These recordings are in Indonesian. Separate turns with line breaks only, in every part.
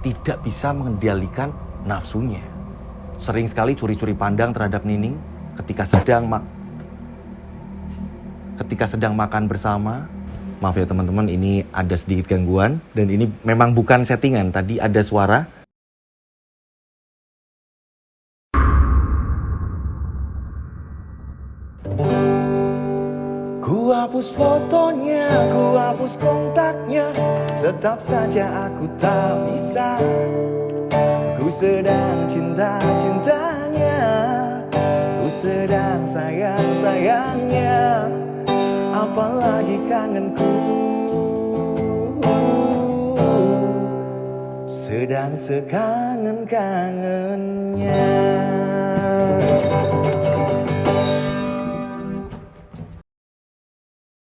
tidak bisa mengendalikan nafsunya. Sering sekali curi-curi pandang terhadap Nining ketika sedang makan bersama. Maaf ya teman-teman, ini ada sedikit gangguan dan ini memang bukan settingan. Tadi ada suara. Ku hapus fotonya, ku hapus kontaknya, tetap saja aku tak bisa. Ku sedang cinta-cintanya, ku sedang sayang-sayangnya, apalagi kangenku sedang sekangen-kangennya.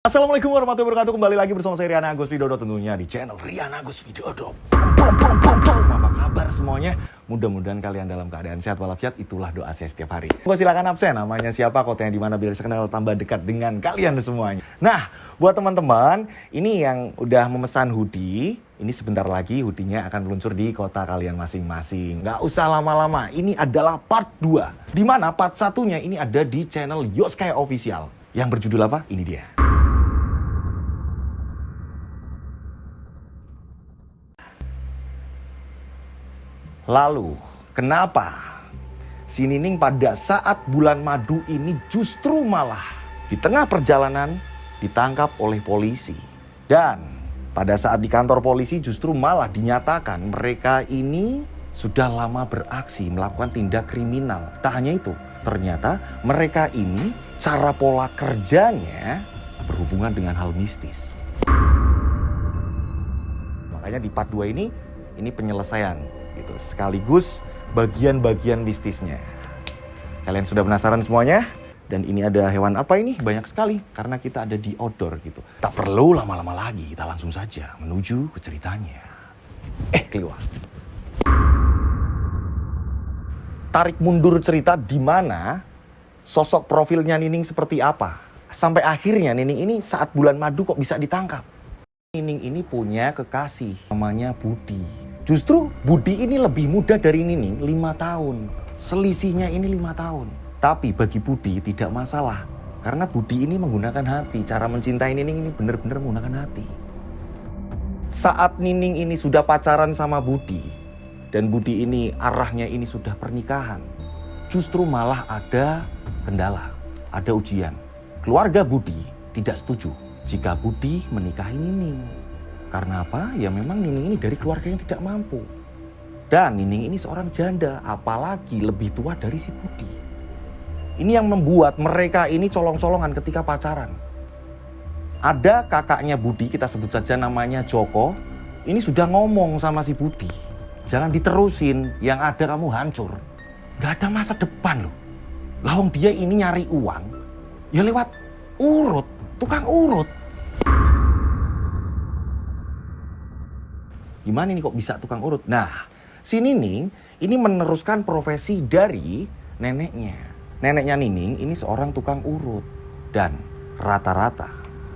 Assalamualaikum warahmatullahi wabarakatuh. Kembali lagi bersama saya Rian Agus Widodo, tentunya di channel Rian Agus Widodo. Apa kabar semuanya? Mudah-mudahan kalian dalam keadaan sehat walafiat. Itulah doa saya setiap hari. Silakan absen namanya siapa, kotanya di mana, biar saya kenal tambah dekat dengan kalian semuanya. Nah, buat teman-teman ini yang udah memesan hoodie, ini sebentar lagi hoodie-nya akan meluncur di kota kalian masing-masing. Nggak usah lama-lama. Ini adalah part 2. Di mana part 1-nya ini ada di channel Yoskaya Official. Yang berjudul apa? Ini dia. Lalu, kenapa si Nining pada saat bulan madu ini justru malah di tengah perjalanan ditangkap oleh polisi? Dan pada saat di kantor polisi justru malah dinyatakan mereka ini sudah lama beraksi melakukan tindak kriminal. Tak hanya itu, ternyata mereka ini cara pola kerjanya berhubungan dengan hal mistis. Makanya di part 2 ini penyelesaian gitu, sekaligus bagian-bagian mistisnya. Kalian sudah penasaran semuanya? Dan ini ada hewan apa ini? Banyak sekali karena kita ada di outdoor gitu. Tak perlu lama-lama lagi, kita langsung saja menuju ke ceritanya. Keluar. Tarik mundur cerita di mana sosok profilnya Nining seperti apa. Sampai akhirnya Nining ini saat bulan madu kok bisa ditangkap. Nining ini punya kekasih namanya Budi. Justru Budi ini lebih muda dari Nining 5 tahun. Selisihnya ini 5 tahun. Tapi bagi Budi tidak masalah. Karena Budi ini menggunakan hati. Cara mencintai Nining ini benar-benar menggunakan hati. Saat Nining ini sudah pacaran sama Budi, dan Budi ini arahnya ini sudah pernikahan, justru malah ada kendala, ada ujian. Keluarga Budi tidak setuju jika Budi menikahi Nining. Karena apa? Ya memang Nining ini dari keluarga yang tidak mampu. Dan Nining ini seorang janda, apalagi lebih tua dari si Budi. Ini yang membuat mereka ini colong-colongan ketika pacaran. Ada kakaknya Budi, kita sebut saja namanya Joko. Ini sudah ngomong sama si Budi, jangan diterusin, yang ada kamu hancur. Gak ada masa depan loh. Lawang dia ini nyari uang, ya lewat urut, tukang urut. Gimana ini kok bisa tukang urut? Nah, si Nining ini meneruskan profesi dari neneknya. Neneknya Nining ini seorang tukang urut. Dan rata-rata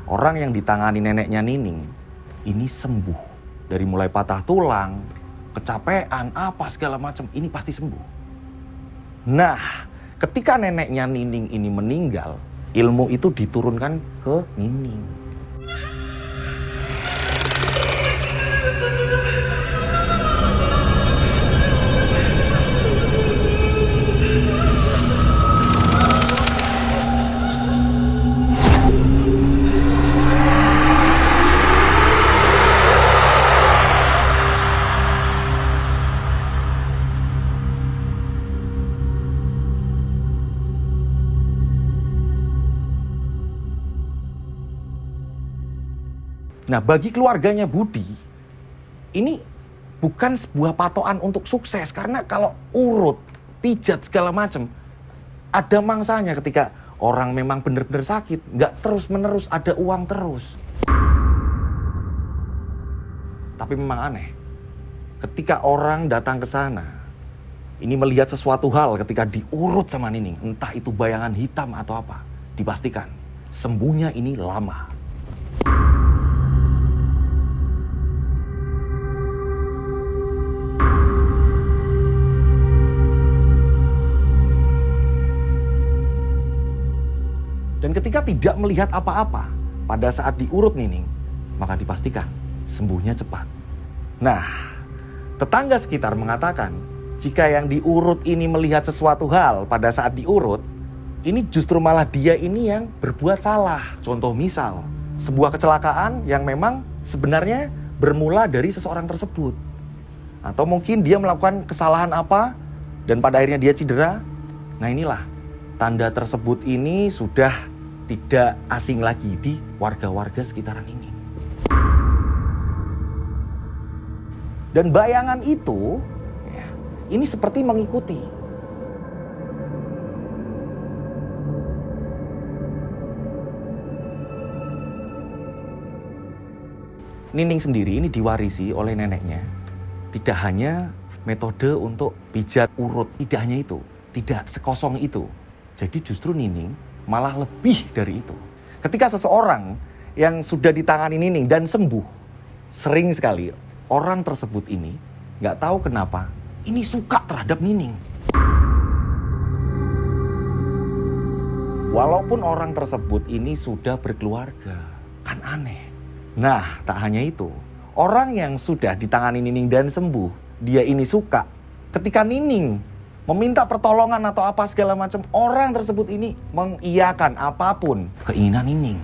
orang yang ditangani neneknya Nining ini sembuh. Dari mulai patah tulang, kecapean, apa segala macam, ini pasti sembuh. Nah, ketika neneknya Nining ini meninggal, ilmu itu diturunkan ke Nining. Nah, bagi keluarganya Budi, ini bukan sebuah patokan untuk sukses. Karena kalau urut, pijat, segala macam, ada mangsanya ketika orang memang benar-benar sakit. Nggak terus-menerus ada uang terus. Tapi memang aneh. Ketika orang datang ke sana, ini melihat sesuatu hal ketika diurut sama Nining. Entah itu bayangan hitam atau apa. Dipastikan, sembuhnya ini lama. tidak melihat apa-apa pada saat diurut Nining, maka dipastikan sembuhnya cepat. Nah, tetangga sekitar mengatakan, jika yang diurut ini melihat sesuatu hal pada saat diurut, ini justru malah dia ini yang berbuat salah. Contoh misal, sebuah kecelakaan yang memang sebenarnya bermula dari seseorang tersebut. Atau mungkin dia melakukan kesalahan apa dan pada akhirnya dia cedera. Nah inilah, tanda tersebut ini sudah tidak asing lagi di warga-warga sekitaran ini. Dan bayangan itu, ya, ini seperti mengikuti. Nining sendiri ini diwarisi oleh neneknya. Tidak hanya metode untuk pijat urut, tidak hanya itu, tidak sekosong itu. Jadi justru Nining malah lebih dari itu. Ketika seseorang yang sudah ditangani Nining dan sembuh, sering sekali orang tersebut ini nggak tahu kenapa ini suka terhadap Nining. Walaupun orang tersebut ini sudah berkeluarga, kan aneh. Nah, tak hanya itu. Orang yang sudah ditangani Nining dan sembuh, dia ini suka. Ketika Nining meminta pertolongan atau apa segala macam, orang tersebut ini mengiyakan apapun keinginan Nining.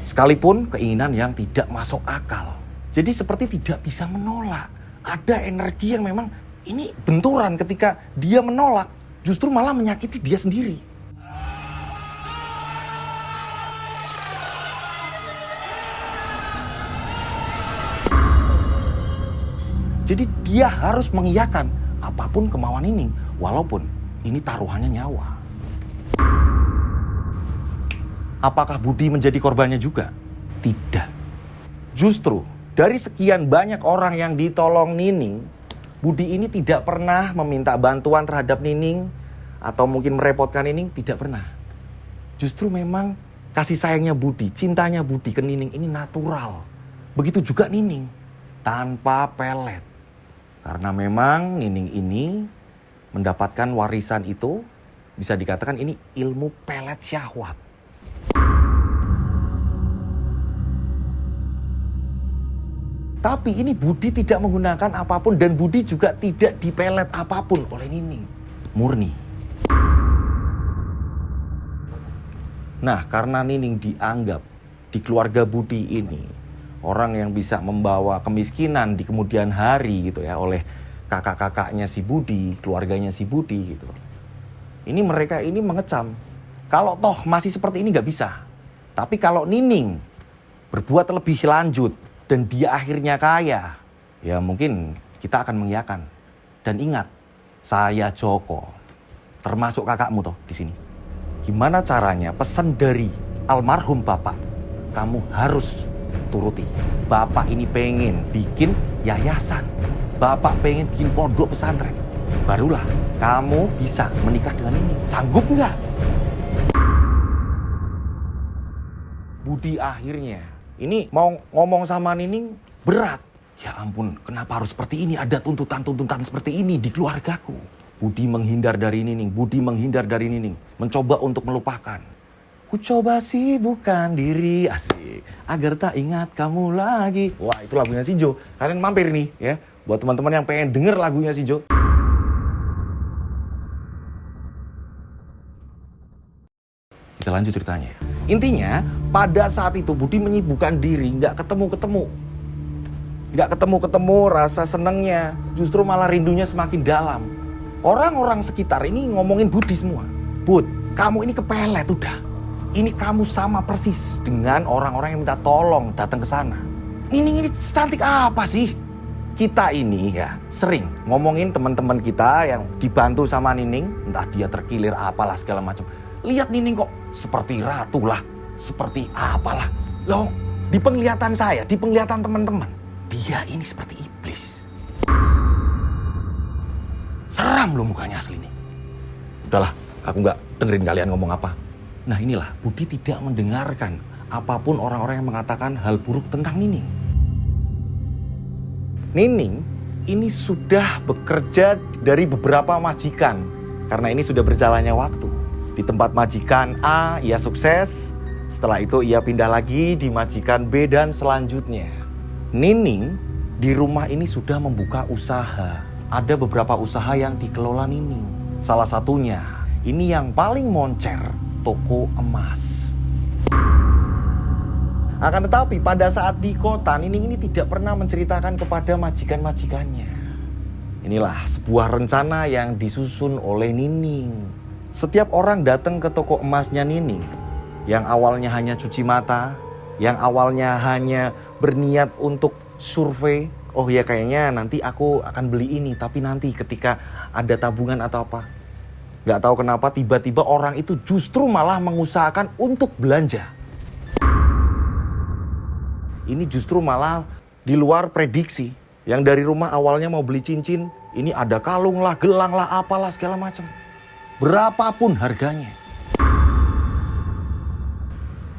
Sekalipun keinginan yang tidak masuk akal. Jadi seperti tidak bisa menolak. Ada energi yang memang ini benturan ketika dia menolak, justru malah menyakiti dia sendiri. Jadi dia harus mengiyakan apapun kemauan Nining, walaupun ini taruhannya nyawa. Apakah Budi menjadi korbannya juga? Tidak. Justru dari sekian banyak orang yang ditolong Nining, Budi ini tidak pernah meminta bantuan terhadap Nining atau mungkin merepotkan Nining, tidak pernah. Justru memang kasih sayangnya Budi, cintanya Budi ke Nining ini natural. Begitu juga Nining, tanpa pelet. Karena memang Nining ini mendapatkan warisan itu, bisa dikatakan ini ilmu pelet syahwat. Tapi ini Budi tidak menggunakan apapun dan Budi juga tidak dipelet apapun oleh Nining. Murni. Nah, karena Nining dianggap di keluarga Budi ini orang yang bisa membawa kemiskinan di kemudian hari gitu ya oleh kakak-kakaknya si Budi, keluarganya si Budi gitu. Ini mereka ini mengecam. Kalau toh masih seperti ini nggak bisa. Tapi kalau Nining berbuat lebih lanjut dan dia akhirnya kaya, ya mungkin kita akan mengiyakan. Dan ingat, saya Joko, termasuk kakakmu toh di sini. Gimana caranya pesan dari almarhum bapak, kamu harus turuti. Bapak ini pengen bikin yayasan. Bapak pengen bikin pondok pesantren. Barulah kamu bisa menikah dengan ini. Sanggup nggak? Budi akhirnya ini mau ngomong sama Nining berat. Ya ampun, kenapa harus seperti ini? Ada tuntutan-tuntutan seperti ini di keluargaku. Budi menghindar dari Nining. Budi menghindar dari Nining. Mencoba untuk melupakan. Ku coba sibukkan diri, asik, agar tak ingat kamu lagi. Wah, itu lagunya si Jo. Kalian mampir nih ya, buat teman-teman yang pengen denger lagunya si Jo. Kita lanjut ceritanya. Intinya, pada saat itu Budi menyibukkan diri, nggak ketemu-ketemu. Nggak ketemu-ketemu rasa senengnya, justru malah rindunya semakin dalam. Orang-orang sekitar ini ngomongin Budi semua. Bud, kamu ini kepelet udah. Ini kamu sama persis dengan orang-orang yang minta tolong datang ke sana. Nining ini cantik apa sih? Kita ini ya sering ngomongin teman-teman kita yang dibantu sama Nining, entah dia terkilir apalah segala macam. Lihat Nining kok seperti ratu lah, seperti apalah. Loh, di penglihatan saya, di penglihatan teman-teman, dia ini seperti iblis. Seram loh mukanya asli nih. Udahlah, aku nggak dengerin kalian ngomong apa. Nah inilah, Budi tidak mendengarkan apapun orang-orang yang mengatakan hal buruk tentang Nining. Nining ini sudah bekerja dari beberapa majikan. Karena ini sudah berjalannya waktu. Di tempat majikan A, ia sukses. Setelah itu ia pindah lagi di majikan B dan selanjutnya. Nining di rumah ini sudah membuka usaha. Ada beberapa usaha yang dikelola Nining. Salah satunya, ini yang paling moncer, toko emas. Akan tetapi pada saat di kota, Nining ini tidak pernah menceritakan kepada majikan-majikannya. Inilah sebuah rencana yang disusun oleh Nining. Setiap orang datang ke toko emasnya Nining, yang awalnya hanya cuci mata, yang awalnya hanya berniat untuk survei, oh ya kayaknya nanti aku akan beli ini, tapi nanti ketika ada tabungan atau apa. Gak tahu kenapa tiba-tiba orang itu justru malah mengusahakan untuk belanja. Ini justru malah di luar prediksi. Yang dari rumah awalnya mau beli cincin, ini ada kalung lah, gelang lah, apalah segala macam. Berapapun harganya.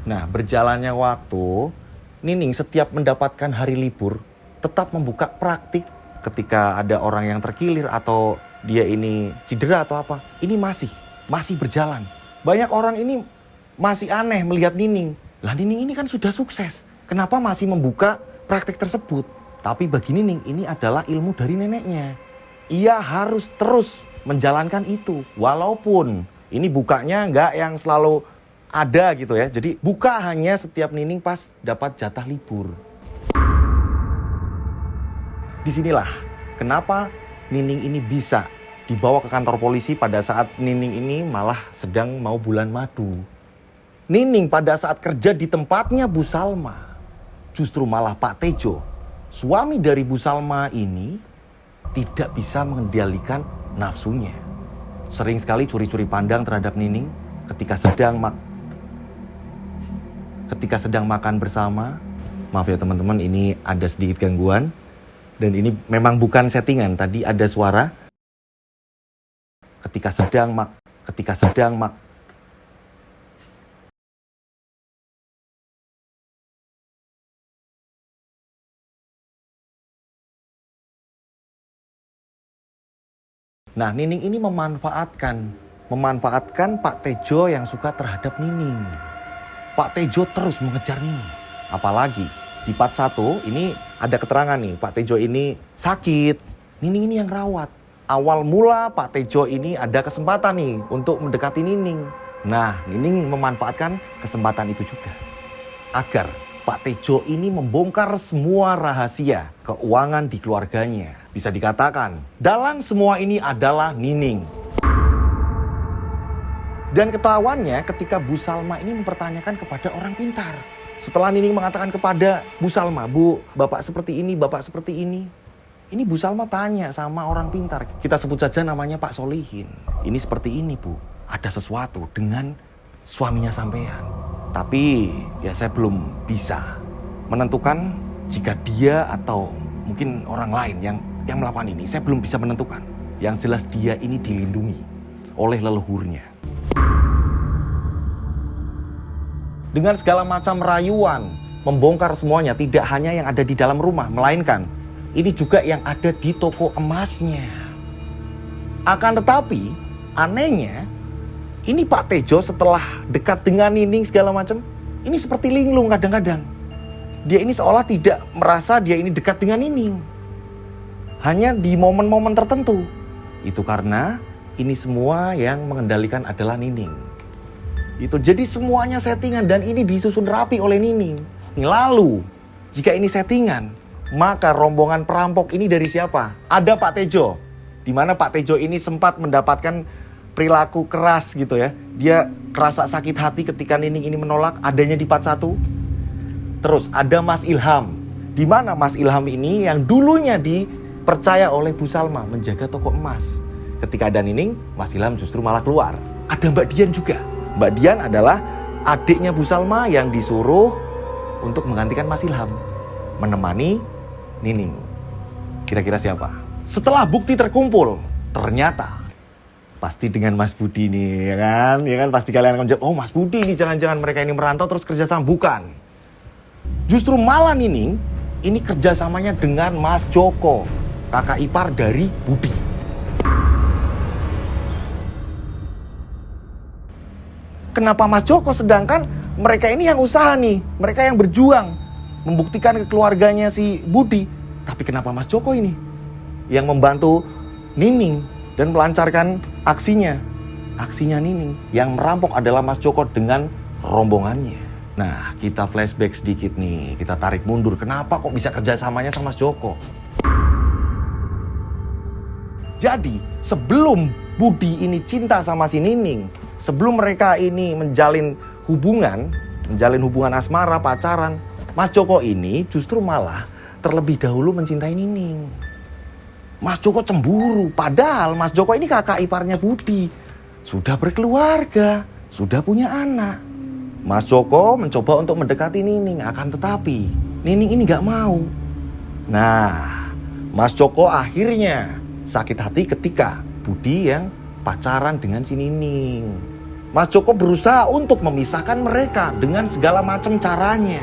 Nah, berjalannya waktu, Nining setiap mendapatkan hari libur tetap membuka praktik ketika ada orang yang terkilir atau dia ini cedera atau apa. Ini masih berjalan. Banyak orang ini masih aneh melihat Nining. Lah Nining ini kan sudah sukses. Kenapa masih membuka praktik tersebut? Tapi bagi Nining ini adalah ilmu dari neneknya. Ia harus terus menjalankan itu. Walaupun ini bukanya nggak yang selalu ada gitu ya. Jadi buka hanya setiap Nining pas dapat jatah libur. Disinilah kenapa Nining ini bisa dibawa ke kantor polisi pada saat Nining ini malah sedang mau bulan madu. Nining pada saat kerja di tempatnya Bu Salma, justru malah Pak Tejo, suami dari Bu Salma ini tidak bisa mengendalikan nafsunya. Sering sekali curi-curi pandang terhadap Nining ketika sedang makan bersama. Maaf ya teman-teman, ini ada sedikit gangguan. Dan ini memang bukan settingan. Tadi ada suara ketika sedang Nah, Nining ini memanfaatkan Pak Tejo yang suka terhadap Nining. Pak Tejo terus mengejar Nining. Apalagi di part 1 ini ada keterangan nih, Pak Tejo ini sakit. Nining ini yang rawat. Awal mula Pak Tejo ini ada kesempatan nih untuk mendekati Nining. Nah, Nining memanfaatkan kesempatan itu juga. Agar Pak Tejo ini membongkar semua rahasia keuangan di keluarganya. Bisa dikatakan, dalang semua ini adalah Nining. Dan ketahuannya ketika Bu Salma ini mempertanyakan kepada orang pintar. Setelah Nining mengatakan kepada Bu Salma, Bu, Bapak seperti ini, Bapak seperti ini. Ini Bu Salma tanya sama orang pintar. Kita sebut saja namanya Pak Solihin. Ini seperti ini, Bu. Ada sesuatu dengan suaminya sampean. Tapi ya saya belum bisa menentukan jika dia atau mungkin orang lain yang melakukan ini. Saya belum bisa menentukan. Yang jelas dia ini dilindungi oleh leluhurnya. Dengan segala macam rayuan, membongkar semuanya, tidak hanya yang ada di dalam rumah, melainkan ini juga yang ada di toko emasnya. Akan tetapi, anehnya, ini Pak Tejo setelah dekat dengan Nining segala macam, ini seperti linglung kadang-kadang. Dia ini seolah tidak merasa dia ini dekat dengan Nining. Hanya di momen-momen tertentu. Itu karena ini semua yang mengendalikan adalah Nining. Itu jadi semuanya settingan dan ini disusun rapi oleh Nining. Lalu, jika ini settingan, maka rombongan perampok ini dari siapa? Ada Pak Tejo. Di mana Pak Tejo ini sempat mendapatkan perilaku keras gitu ya. Dia kerasa sakit hati ketika Nining ini menolak, adanya di part 1. Terus ada Mas Ilham. Di mana Mas Ilham ini yang dulunya dipercaya oleh Bu Salma menjaga toko emas. Ketika ada Nining, Mas Ilham justru malah keluar. Ada Mbak Dian juga. Mbak Dian adalah adiknya Bu Salma yang disuruh untuk menggantikan Mas Ilham. Menemani Nining. Kira-kira siapa? Setelah bukti terkumpul, ternyata pasti dengan Mas Budi nih, ya kan? Pasti kalian akan jawab, oh Mas Budi nih, jangan-jangan mereka ini merantau terus kerjasama. Bukan. Justru malah Nining, ini kerjasamanya dengan Mas Joko. kakak ipar dari Budi. Kenapa Mas Joko, sedangkan mereka ini yang usaha nih, mereka yang berjuang membuktikan ke keluarganya si Budi. Tapi kenapa Mas Joko ini yang membantu Nining dan melancarkan aksinya? Aksinya Nining. Yang merampok adalah Mas Joko dengan rombongannya. Nah, kita flashback sedikit nih, kita tarik mundur. Kenapa kok bisa kerjasamanya sama Mas Joko? Jadi, sebelum Budi ini cinta sama si Nining, sebelum mereka ini menjalin hubungan asmara, pacaran, Mas Joko ini justru malah terlebih dahulu mencintai Nining. Mas Joko cemburu, padahal Mas Joko ini kakak iparnya Budi. Sudah berkeluarga, sudah punya anak. Mas Joko mencoba untuk mendekati Nining, akan tetapi Nining ini gak mau. Nah, Mas Joko akhirnya sakit hati ketika Budi yang pacaran dengan si Nining. Mas Joko berusaha untuk memisahkan mereka dengan segala macam caranya.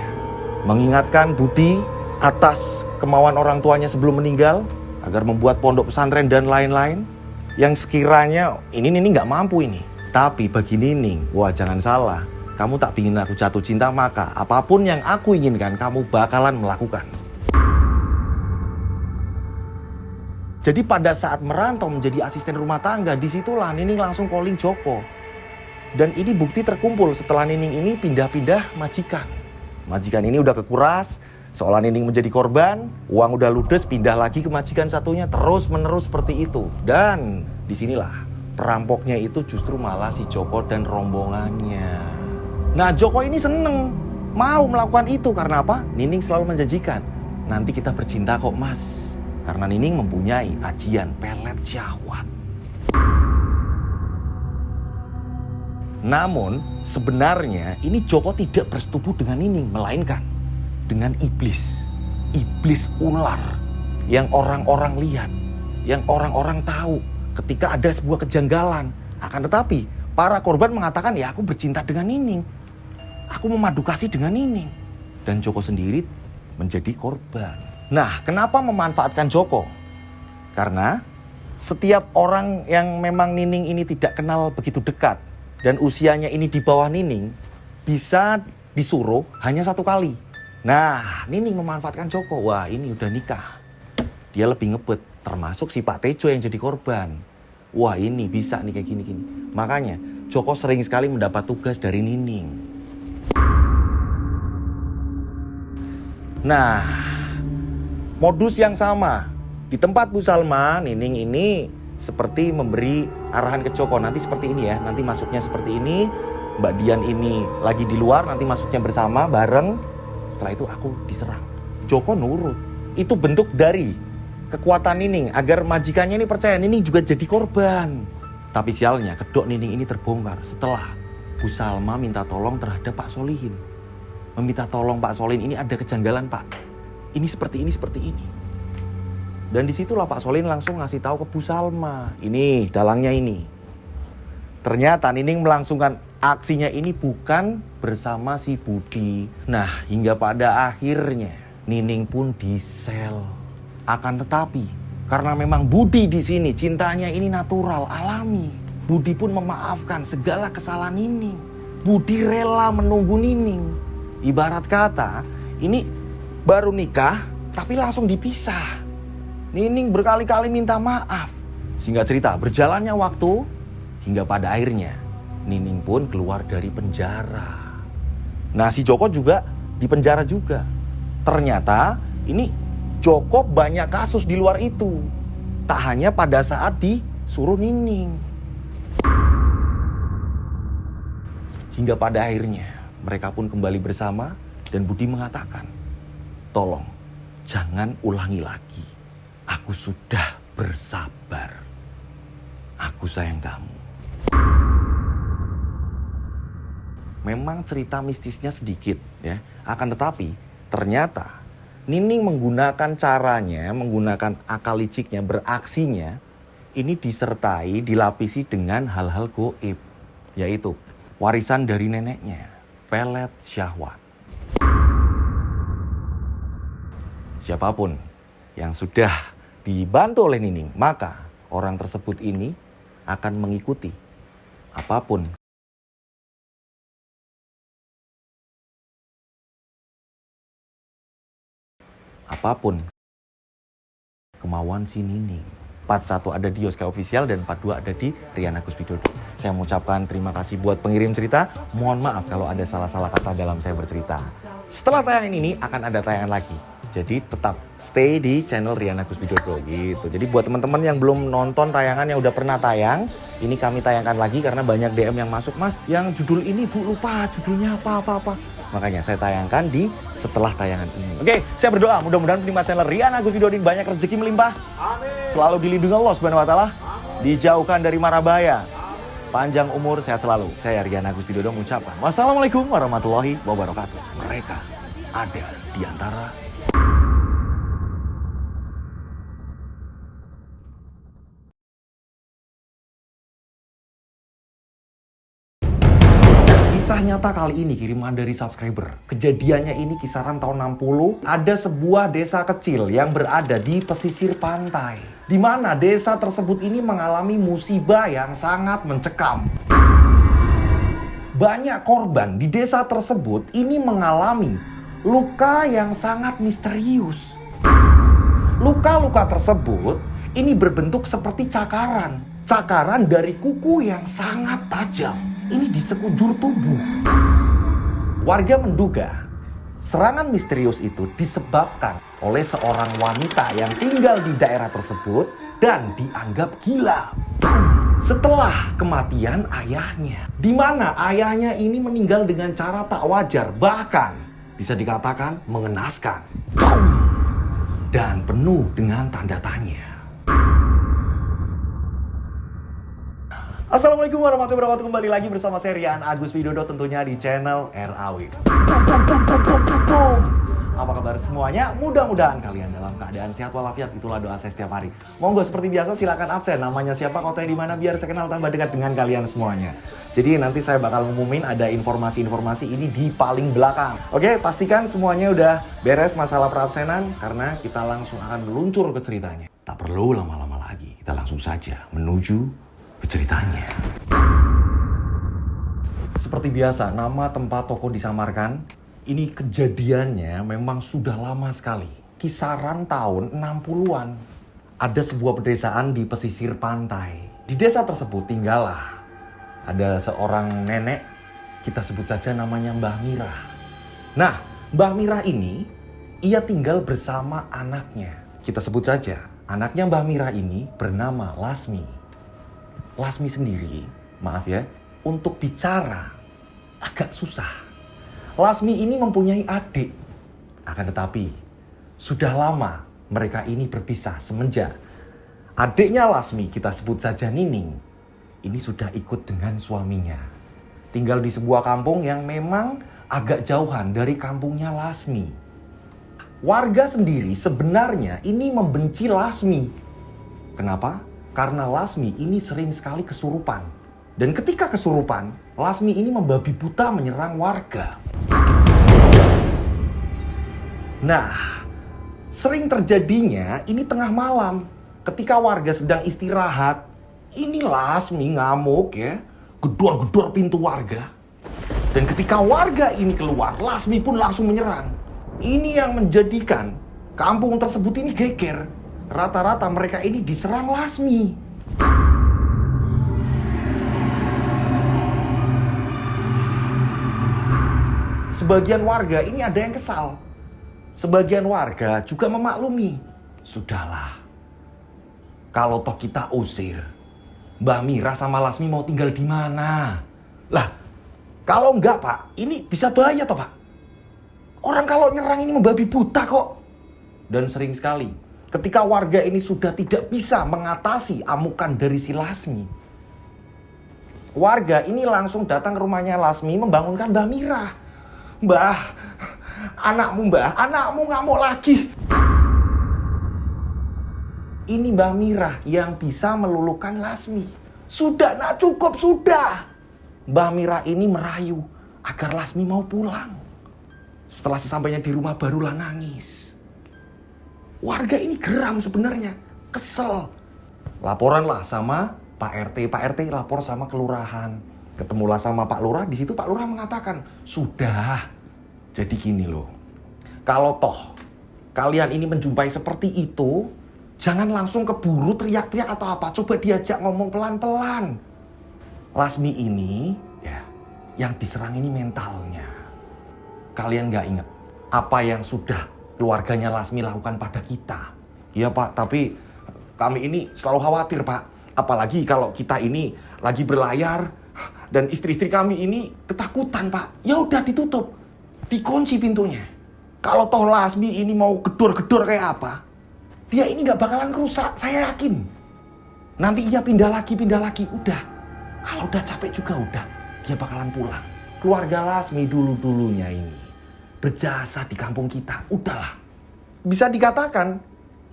Mengingatkan Budi atas kemauan orang tuanya sebelum meninggal, agar membuat pondok pesantren dan lain-lain. Yang sekiranya ini Nining gak mampu ini. Tapi bagi Nining, wah jangan salah, kamu tak ingin aku jatuh cinta, maka apapun yang aku inginkan kamu bakalan melakukan. Jadi pada saat merantau menjadi asisten rumah tangga, disitulah Nining langsung calling Joko. Dan ini bukti terkumpul setelah Nining ini pindah-pindah majikan. Majikan ini udah kekuras, seolah Nining menjadi korban, uang udah ludes, pindah lagi ke majikan satunya, terus menerus seperti itu. Dan disinilah perampoknya itu justru malah si Joko dan rombongannya. Nah, Joko ini seneng mau melakukan itu karena apa? Nining selalu menjanjikan, nanti kita bercinta kok Mas. Karena Nining mempunyai ajian pelet syahwat. Namun sebenarnya ini Joko tidak bersetubuh dengan Nining, melainkan dengan iblis. Iblis ular yang orang-orang lihat, yang orang-orang tahu ketika ada sebuah kejanggalan. Akan tetapi para korban mengatakan, ya aku bercinta dengan Nining, aku memadu kasih dengan Nining. Dan Joko sendiri menjadi korban. Nah, kenapa memanfaatkan Joko? Karena setiap orang yang memang Nining ini tidak kenal begitu dekat dan usianya ini di bawah Nining, bisa disuruh hanya satu kali. Nah, Nining memanfaatkan Joko. Wah, ini udah nikah, dia lebih ngebet. Termasuk si Pak Tejo yang jadi korban. Wah, ini bisa nih kayak gini-gini. Makanya Joko sering sekali mendapat tugas dari Nining. Nah, modus yang sama di tempat Bu Salma, Nining ini seperti memberi arahan ke Joko, nanti seperti ini ya, nanti masuknya seperti ini. Mbak Dian ini lagi di luar, nanti masuknya bersama bareng. Setelah itu aku diserang. Joko nurut. Itu bentuk dari kekuatan Nining agar majikannya ini percaya Nining juga jadi korban. Tapi sialnya kedok Nining ini terbongkar setelah Bu Salma minta tolong terhadap Pak Solihin. Meminta tolong Pak Solihin, ini ada kejanggalan Pak, ini seperti ini. Dan disitulah Pak Solihin langsung ngasih tahu ke Bu Salma, ini dalangnya ini. Ternyata Nining melangsungkan aksinya ini bukan bersama si Budi. Nah, hingga pada akhirnya Nining pun disel. Akan tetapi karena memang Budi di sini cintanya ini natural, alami, Budi pun memaafkan segala kesalahan Nining. Budi rela menunggu Nining. Ibarat kata, ini baru nikah tapi langsung dipisah. Nining berkali-kali minta maaf. Singkat cerita, berjalannya waktu hingga pada akhirnya Nining pun keluar dari penjara. Nah, si Joko juga di penjara juga. Ternyata ini Joko banyak kasus di luar itu. Tak hanya pada saat disuruh Nining. Hingga pada akhirnya mereka pun kembali bersama dan Budi mengatakan, tolong jangan ulangi lagi. Aku sudah bersabar. Aku sayang kamu. Memang cerita mistisnya sedikit ya. Akan tetapi ternyata Nining menggunakan caranya, menggunakan akal liciknya, beraksinya, ini disertai, dilapisi dengan hal-hal goib. Yaitu warisan dari neneknya, pelet syahwat. Siapapun yang sudah dibantu oleh Nining, maka orang tersebut ini akan mengikuti apapun kemauan si Nining. Part 1 ada di Yoska Official dan part 2 ada di Rian Agus Widodo. Saya mengucapkan terima kasih buat pengirim cerita. Mohon maaf kalau ada salah-salah kata dalam saya bercerita. Setelah tayangan ini akan ada tayangan lagi. Jadi tetap stay di channel Rian Agus Widodo gitu. Jadi buat teman-teman yang belum nonton tayangan yang udah pernah tayang, ini kami tayangkan lagi karena banyak DM yang masuk, Mas, yang judul ini Bu lupa judulnya apa. Makanya saya tayangkan di setelah tayangan ini. Oke, saya berdoa mudah-mudahan penikmat channel Rian Agus Widodo banyak rezeki melimpah. Amin. Selalu dilindungi Allah Subhanahu wa taala. Dijauhkan dari mara bahaya. Panjang umur, sehat selalu. Saya Rian Agus Widodo mengucapkan wassalamualaikum warahmatullahi wabarakatuh. Mereka ada di antara kisah nyata kali ini kiriman dari subscriber. Kejadiannya ini kisaran tahun 60. Ada sebuah desa kecil yang berada di pesisir pantai, di mana desa tersebut ini mengalami musibah yang sangat mencekam. Banyak korban di desa tersebut ini mengalami luka yang sangat misterius. Luka-luka tersebut ini berbentuk seperti cakaran. Cakaran dari kuku yang sangat tajam. Ini di sekujur tubuh. Warga menduga serangan misterius itu disebabkan oleh seorang wanita yang tinggal di daerah tersebut dan dianggap gila setelah kematian ayahnya, di mana ayahnya ini meninggal dengan cara tak wajar, bahkan bisa dikatakan mengenaskan dan penuh dengan tanda tanya. Assalamualaikum warahmatullahi wabarakatuh. Kembali lagi bersama saya Rian Agus Widodo tentunya di channel RAW. Apa kabar semuanya? Mudah-mudahan kalian dalam keadaan sehat walafiat. Itulah doa saya setiap hari. Monggo seperti biasa silakan absen. Namanya siapa, kotanya di mana, biar saya kenal tambah dekat dengan kalian semuanya. Jadi nanti saya bakal ngumumin ada informasi-informasi ini di paling belakang. Oke, pastikan semuanya udah beres masalah perabsenan karena kita langsung akan meluncur ke ceritanya. Tak perlu lama-lama lagi. Kita langsung saja menuju ceritanya. Seperti biasa, nama tempat toko disamarkan. Ini kejadiannya memang sudah lama sekali. Kisaran tahun 60-an. Ada sebuah pedesaan di pesisir pantai. Di desa tersebut tinggallah ada seorang nenek, kita sebut saja namanya Mbah Mirah. Nah, Mbah Mirah ini ia tinggal bersama anaknya. Kita sebut saja anaknya Mbah Mirah ini bernama Lasmi. Lasmi sendiri, maaf ya, untuk bicara agak susah. Lasmi ini mempunyai adik. Akan tetapi, sudah lama mereka ini berpisah semenjak adiknya Lasmi, kita sebut saja Nining, ini sudah ikut dengan suaminya. Tinggal di sebuah kampung yang memang agak jauhan dari kampungnya Lasmi. Warga sendiri sebenarnya ini membenci Lasmi. Kenapa? Karena Lasmi ini sering sekali kesurupan. Dan ketika kesurupan, Lasmi ini membabi buta menyerang warga. Nah, sering terjadinya ini tengah malam. Ketika warga sedang istirahat, ini Lasmi ngamuk ya, gedor-gedor pintu warga. Dan ketika warga ini keluar, Lasmi pun langsung menyerang. Ini yang menjadikan kampung tersebut ini geger. Rata-rata mereka ini diserang Lasmi. Sebagian warga ini ada yang kesal. Sebagian warga juga memaklumi. Sudahlah, kalau toh kita usir, Mbah Mirah sama Lasmi mau tinggal di mana? Lah, kalau enggak Pak, ini bisa bahaya toh Pak. Orang kalau nyerang ini membabi buta kok. Dan sering sekali ketika warga ini sudah tidak bisa mengatasi amukan dari si Lasmi, warga ini langsung datang ke rumahnya Lasmi membangunkan Mbah Mirah. Mbah, anakmu ngamuk lagi. Ini Mbah Mirah yang bisa meluluhkan Lasmi. Sudah nak, cukup sudah. Mbah Mirah ini merayu agar Lasmi mau pulang. Setelah sesampainya di rumah barulah nangis. Warga ini geram sebenarnya. Kesel. Laporan lah sama Pak RT. Pak RT lapor sama kelurahan. Ketemulah sama Pak Lurah. Di situ Pak Lurah mengatakan, sudah. Jadi gini loh. Kalau toh kalian ini menjumpai seperti itu, jangan langsung keburu teriak-teriak atau apa. Coba diajak ngomong pelan-pelan. Lasmi ini, ya, yang diserang ini mentalnya. Kalian gak ingat apa yang sudah keluarganya Lasmi lakukan pada kita? Iya Pak, tapi kami ini selalu khawatir Pak. Apalagi kalau kita ini lagi berlayar dan istri-istri kami ini ketakutan Pak. Ya udah ditutup, dikunci pintunya. Kalau toh Lasmi ini mau gedor-gedor kayak apa, dia ini gak bakalan rusak, saya yakin. Nanti ia pindah lagi, udah. Kalau udah capek juga udah, dia bakalan pulang. Keluarga Lasmi dulu-dulunya ini berjasa di kampung kita, udahlah. Bisa dikatakan,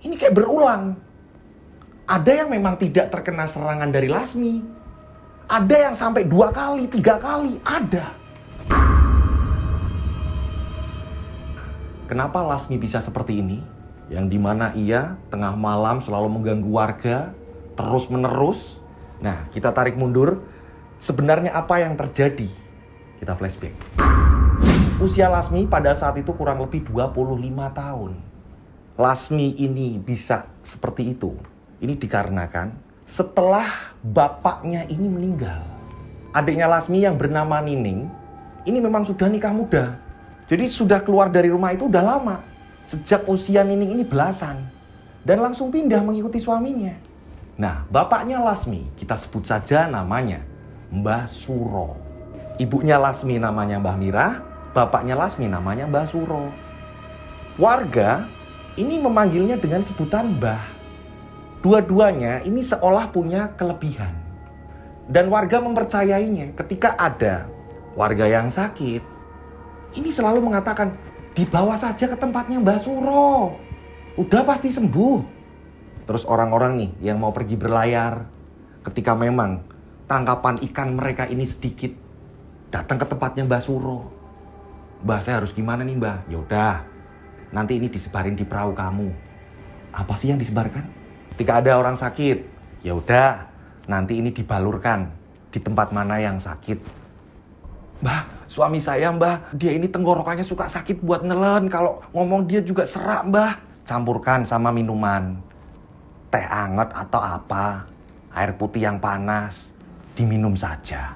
ini kayak berulang. Ada yang memang tidak terkena serangan dari Lasmi. Ada yang sampai 2 kali, 3 kali, ada. Kenapa Lasmi bisa seperti ini? Yang dimana ia tengah malam selalu mengganggu warga, terus menerus. Nah, kita tarik mundur. Sebenarnya apa yang terjadi? Kita flashback. Usia Lasmi pada saat itu kurang lebih 25 tahun. Lasmi ini bisa seperti itu. Ini dikarenakan setelah bapaknya ini meninggal. Adiknya Lasmi yang bernama Nining, ini memang sudah nikah muda. Jadi sudah keluar dari rumah itu udah lama. Sejak usia Nining ini belasan. Dan langsung pindah mengikuti suaminya. Nah, bapaknya Lasmi, kita sebut saja namanya Mbah Suro. Ibunya Lasmi namanya Mbah Mirah, bapaknya Lasmi namanya Mbah Suro. Warga ini memanggilnya dengan sebutan Mbah. Dua-duanya ini seolah punya kelebihan. Dan warga mempercayainya ketika ada warga yang sakit. Ini selalu mengatakan, dibawa saja ke tempatnya Mbah Suro. Udah pasti sembuh. Terus orang-orang nih yang mau pergi berlayar, ketika memang tangkapan ikan mereka ini sedikit, datang ke tempatnya Mbah Suro. Mbah, saya harus gimana nih Mbah? Yaudah, nanti ini disebarin di perahu kamu. Apa sih yang disebarkan? Ketika ada orang sakit, ya udah, nanti ini dibalurkan di tempat mana yang sakit. Mbah, suami saya Mbah, dia ini tenggorokannya suka sakit buat nelen. Kalau ngomong dia juga serak Mbah. Campurkan sama minuman. Teh anget atau apa, air putih yang panas, diminum saja.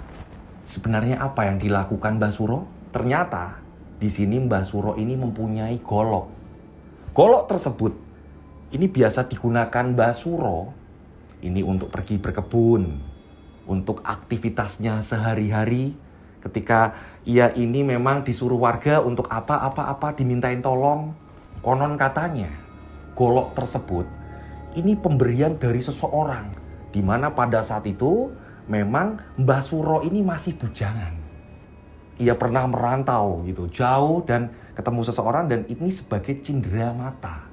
Sebenarnya apa yang dilakukan Mbah Suro? Ternyata di sini Mbah Suro ini mempunyai golok. Golok tersebut ini biasa digunakan Mbah Suro ini untuk pergi berkebun, untuk aktivitasnya sehari-hari. Ketika ia ini memang disuruh warga untuk apa dimintain tolong. Konon katanya golok tersebut ini pemberian dari seseorang, di mana pada saat itu memang Mbah Suro ini masih bujangan. Ia pernah merantau gitu jauh dan ketemu seseorang, dan ini sebagai cindera mata,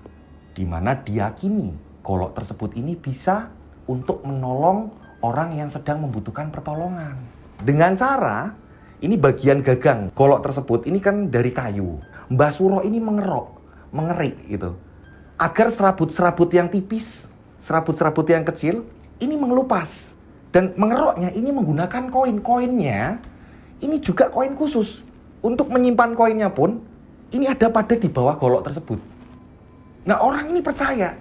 di mana diyakini golok tersebut ini bisa untuk menolong orang yang sedang membutuhkan pertolongan. Dengan cara, ini bagian gagang golok tersebut ini kan dari kayu. Mbah Suro ini mengerik gitu, agar serabut-serabut yang tipis, serabut-serabut yang kecil ini mengelupas. Dan mengeroknya ini menggunakan koin-koinnya, ini juga koin khusus. Untuk menyimpan koinnya pun, ini ada pada di bawah golok tersebut. Nah, orang ini percaya.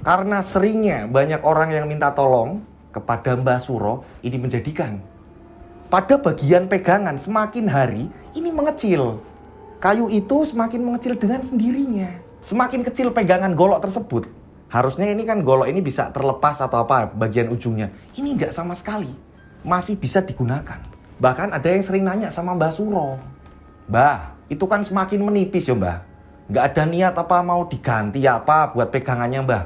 Karena seringnya banyak orang yang minta tolong kepada Mbah Suro, ini menjadikan pada bagian pegangan semakin hari ini mengecil. Kayu itu semakin mengecil dengan sendirinya. Semakin kecil pegangan golok tersebut, harusnya ini kan golok ini bisa terlepas atau apa bagian ujungnya. Ini enggak sama sekali. Masih bisa digunakan. Bahkan ada yang sering nanya sama Mbah Suro, "Mbah, itu kan semakin menipis ya Mbah. Nggak ada niat apa mau diganti apa buat pegangannya Mbah.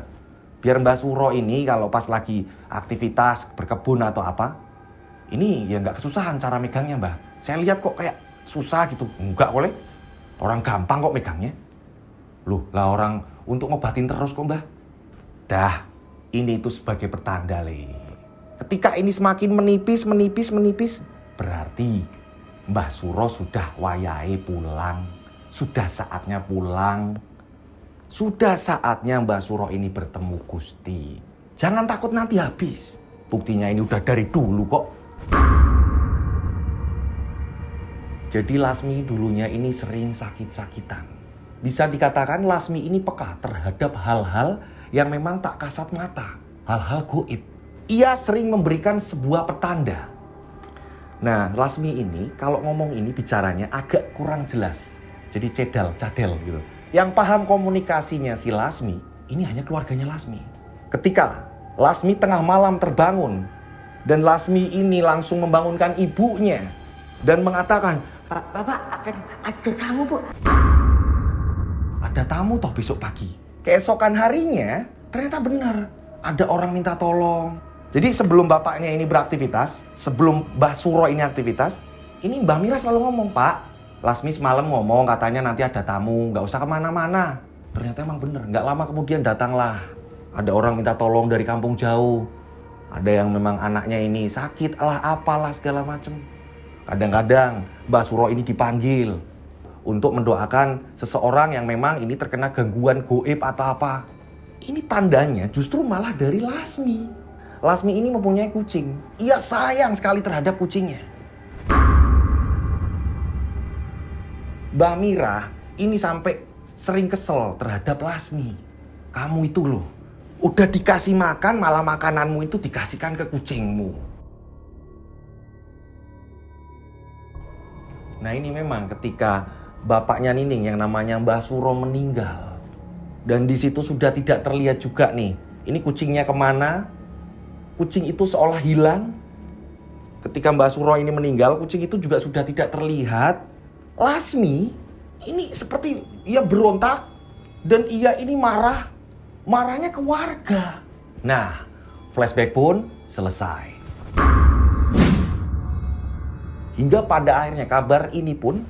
Biar Mbah Suro ini kalau pas lagi aktivitas berkebun atau apa, ini ya nggak kesusahan cara megangnya Mbah. Saya lihat kok kayak susah gitu." "Enggak boleh. Orang gampang kok megangnya." "Loh, lah orang untuk ngobatin terus kok Mbah." Dah, ini itu sebagai pertanda Le. Ketika ini semakin menipis, berarti Mbah Suro sudah wayahe pulang. Sudah saatnya pulang. Sudah saatnya Mbak Suro ini bertemu Gusti. Jangan takut nanti habis. Buktinya ini udah dari dulu kok. Jadi Lasmi dulunya ini sering sakit-sakitan. Bisa dikatakan Lasmi ini peka terhadap hal-hal yang memang tak kasat mata. Hal-hal goib. Ia sering memberikan sebuah petanda. Nah, Lasmi ini kalau ngomong ini bicaranya agak kurang jelas. Jadi cadel gitu. Yang paham komunikasinya si Lasmi, ini hanya keluarganya Lasmi. Ketika Lasmi tengah malam terbangun, dan Lasmi ini langsung membangunkan ibunya, dan mengatakan, "Bapak, ada tamu, Bu." Ada tamu toh besok pagi. Keesokan harinya, ternyata benar. Ada orang minta tolong. Jadi sebelum bapaknya ini beraktivitas, sebelum Mbah Suro ini aktivitas, ini Mbah Mira selalu ngomong, "Pak, Lasmi semalam ngomong katanya nanti ada tamu, nggak usah kemana-mana." Ternyata emang bener, nggak lama kemudian datanglah. Ada orang minta tolong dari kampung jauh. Ada yang memang anaknya ini sakit, apalah segala macem. Kadang-kadang Mbah Suro ini dipanggil untuk mendoakan seseorang yang memang ini terkena gangguan goib atau apa. Ini tandanya justru malah dari Lasmi. Lasmi ini mempunyai kucing. Ia sayang sekali terhadap kucingnya. Mbak Mira ini sampai sering kesel terhadap Lasmi. Kamu itu loh, udah dikasih makan malah makananmu itu dikasihkan ke kucingmu. Nah ini memang ketika bapaknya Nining yang namanya Mbah Suro meninggal. Dan di situ sudah tidak terlihat juga nih. Ini kucingnya kemana? Kucing itu seolah hilang. Ketika Mbah Suro ini meninggal, kucing itu juga sudah tidak terlihat. Lasmi ini seperti ia berontak dan ia ini marah. Marahnya ke warga. Nah, flashback pun selesai. Hingga pada akhirnya kabar ini pun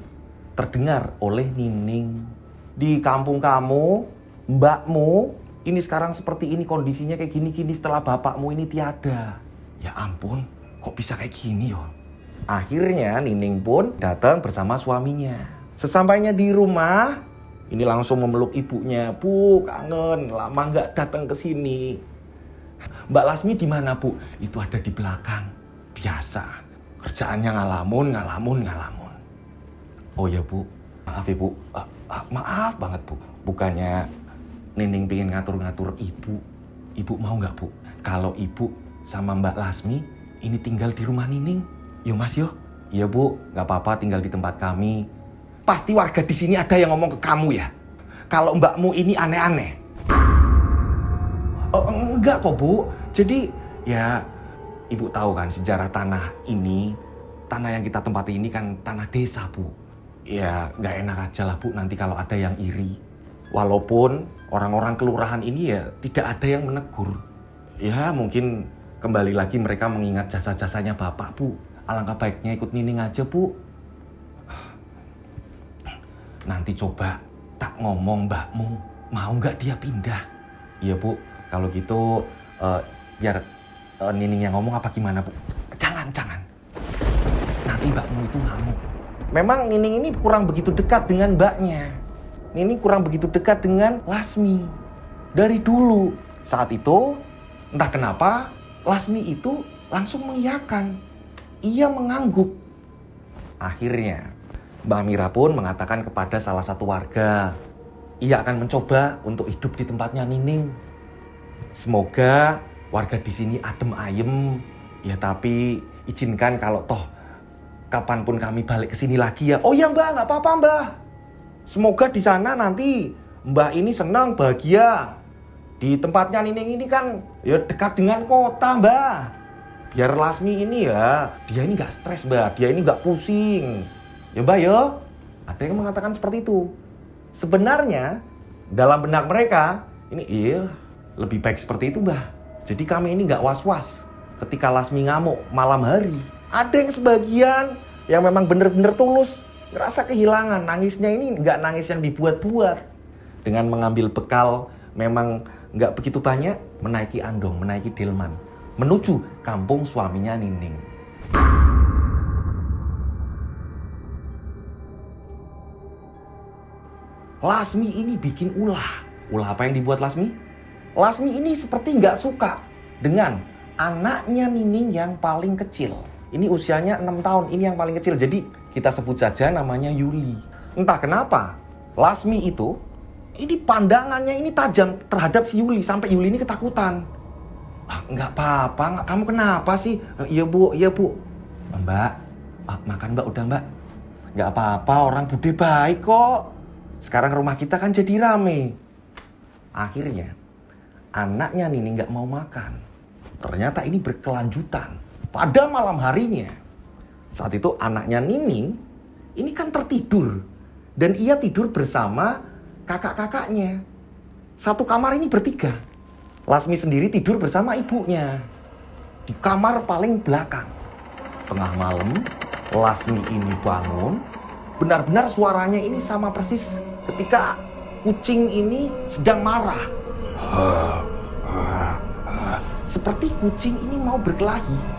terdengar oleh Nining. Di kampung kamu, mbakmu ini sekarang seperti ini kondisinya kayak gini-gini setelah bapakmu ini tiada. Ya ampun, kok bisa kayak gini yo? Akhirnya Nining pun datang bersama suaminya. Sesampainya di rumah, ini langsung memeluk ibunya. "Bu, kangen, lama nggak datang ke sini." "Mbak Lasmi di mana, Bu?" "Itu ada di belakang." Biasa, kerjaannya ngalamun. "Oh ya, Bu. Maaf ya, Bu. Maaf banget, Bu. Bukannya Nining pengen ngatur-ngatur Ibu. Ibu mau nggak, Bu? Kalau Ibu sama Mbak Lasmi ini tinggal di rumah Nining. Yo Mas yo." "Iya Bu, nggak apa-apa tinggal di tempat kami." "Pasti warga di sini ada yang ngomong ke kamu ya? Kalau mbakmu ini aneh-aneh." "Oh enggak kok Bu. Jadi ya Ibu tahu kan sejarah tanah ini, tanah yang kita tempati ini kan tanah desa Bu. Ya nggak enak aja lah Bu nanti kalau ada yang iri. Walaupun orang-orang kelurahan ini ya tidak ada yang menegur. Ya mungkin kembali lagi mereka mengingat jasa-jasanya Bapak Bu. Alangkah baiknya ikut Nining aja Bu." "Nanti coba tak ngomong mbakmu, mau nggak dia pindah?" "Iya Bu, kalau gitu biar Nining yang ngomong apa gimana Bu?" Jangan. Nanti mbakmu itu ngamuk." Memang Nining ini kurang begitu dekat dengan mbaknya. Nining kurang begitu dekat dengan Lasmi. Dari dulu. Saat itu, entah kenapa, Lasmi itu langsung mengiyakan. Ia mengangguk. Akhirnya, Mbak Mira pun mengatakan kepada salah satu warga, ia akan mencoba untuk hidup di tempatnya Nining. Semoga warga di sini adem ayem. Ya tapi izinkan kalau toh kapanpun kami balik ke sini lagi ya. "Oh ya Mbak, nggak apa-apa Mbak. Semoga di sana nanti Mbak ini senang, bahagia. Di tempatnya Nining ini kan ya dekat dengan kota Mbak. Biar Lasmi ini ya, dia ini gak stres Mbak, dia ini gak pusing. Ya Mbak ya." Ada yang mengatakan seperti itu. Sebenarnya dalam benak mereka, ini iya lebih baik seperti itu Mbak. Jadi kami ini gak was-was ketika Lasmi ngamuk malam hari. Ada yang sebagian yang memang benar-benar tulus, ngerasa kehilangan. Nangisnya ini gak nangis yang dibuat-buat. Dengan mengambil bekal memang gak begitu banyak, menaiki andong, menaiki delman, menuju kampung suaminya Nining. Lasmi ini bikin ulah. Ulah apa yang dibuat Lasmi? Lasmi ini seperti nggak suka dengan anaknya Nining yang paling kecil. Ini usianya 6 tahun, ini yang paling kecil. Jadi kita sebut saja namanya Yuli. Entah kenapa Lasmi itu, ini pandangannya ini tajam terhadap si Yuli. Sampai Yuli ini ketakutan. Nggak apa-apa, kamu kenapa sih? Iya bu. Mbak, makan mbak, udah mbak. Nggak apa-apa, orang bude baik kok. Sekarang rumah kita kan jadi rame. Akhirnya anaknya Nining nggak mau makan. Ternyata ini berkelanjutan. Pada malam harinya, saat itu anaknya Nining ini kan tertidur. Dan ia tidur bersama kakak-kakaknya. Satu kamar ini bertiga. Lasmi sendiri tidur bersama ibunya di kamar paling belakang. Tengah malam, Lasmi ini bangun. Benar-benar suaranya ini sama persis ketika kucing ini sedang marah. Seperti kucing ini mau berkelahi.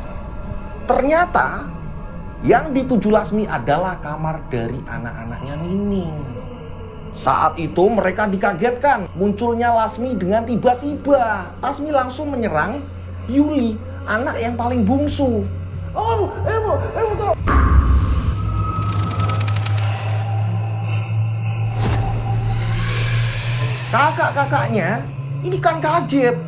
Ternyata yang dituju Lasmi adalah kamar dari anak-anaknya Nining. Saat itu mereka dikagetkan munculnya Lasmi dengan tiba-tiba. Lasmi langsung menyerang Yuli, anak yang paling bungsu. Tolong. Kakak-kakaknya ini kan kaget.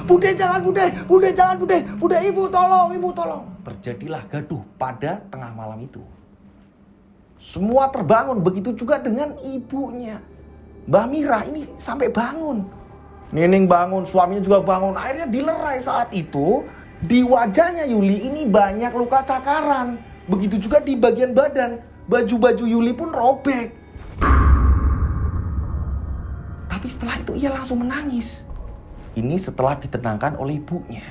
Bude jangan, ibu tolong. Terjadilah gaduh pada tengah malam itu. Semua terbangun, begitu juga dengan ibunya. Mbah Mira ini sampai bangun. Nining bangun, suaminya juga bangun. Akhirnya dilerai saat itu. Di wajahnya Yuli ini banyak luka cakaran. Begitu juga di bagian badan. Baju-baju Yuli pun robek. Tapi setelah itu ia langsung menangis. Ini setelah ditenangkan oleh ibunya.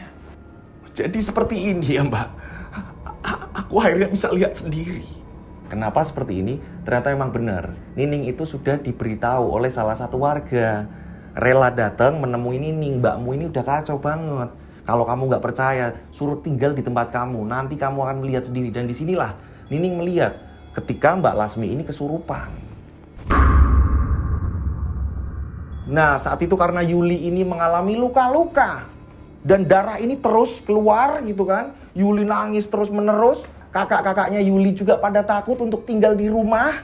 Jadi seperti ini ya mbak. Aku akhirnya bisa lihat sendiri. Kenapa seperti ini? Ternyata memang benar. Nining itu sudah diberitahu oleh salah satu warga. Rela datang menemui Nining. Mbakmu ini udah kacau banget. Kalau kamu nggak percaya, suruh tinggal di tempat kamu. Nanti kamu akan melihat sendiri. Dan disinilah Nining melihat ketika Mbak Lasmi ini kesurupan. Nah, saat itu karena Yuli ini mengalami luka-luka. Dan darah ini terus keluar gitu kan. Yuli nangis terus menerus. Kakak-kakaknya Yuli juga pada takut untuk tinggal di rumah.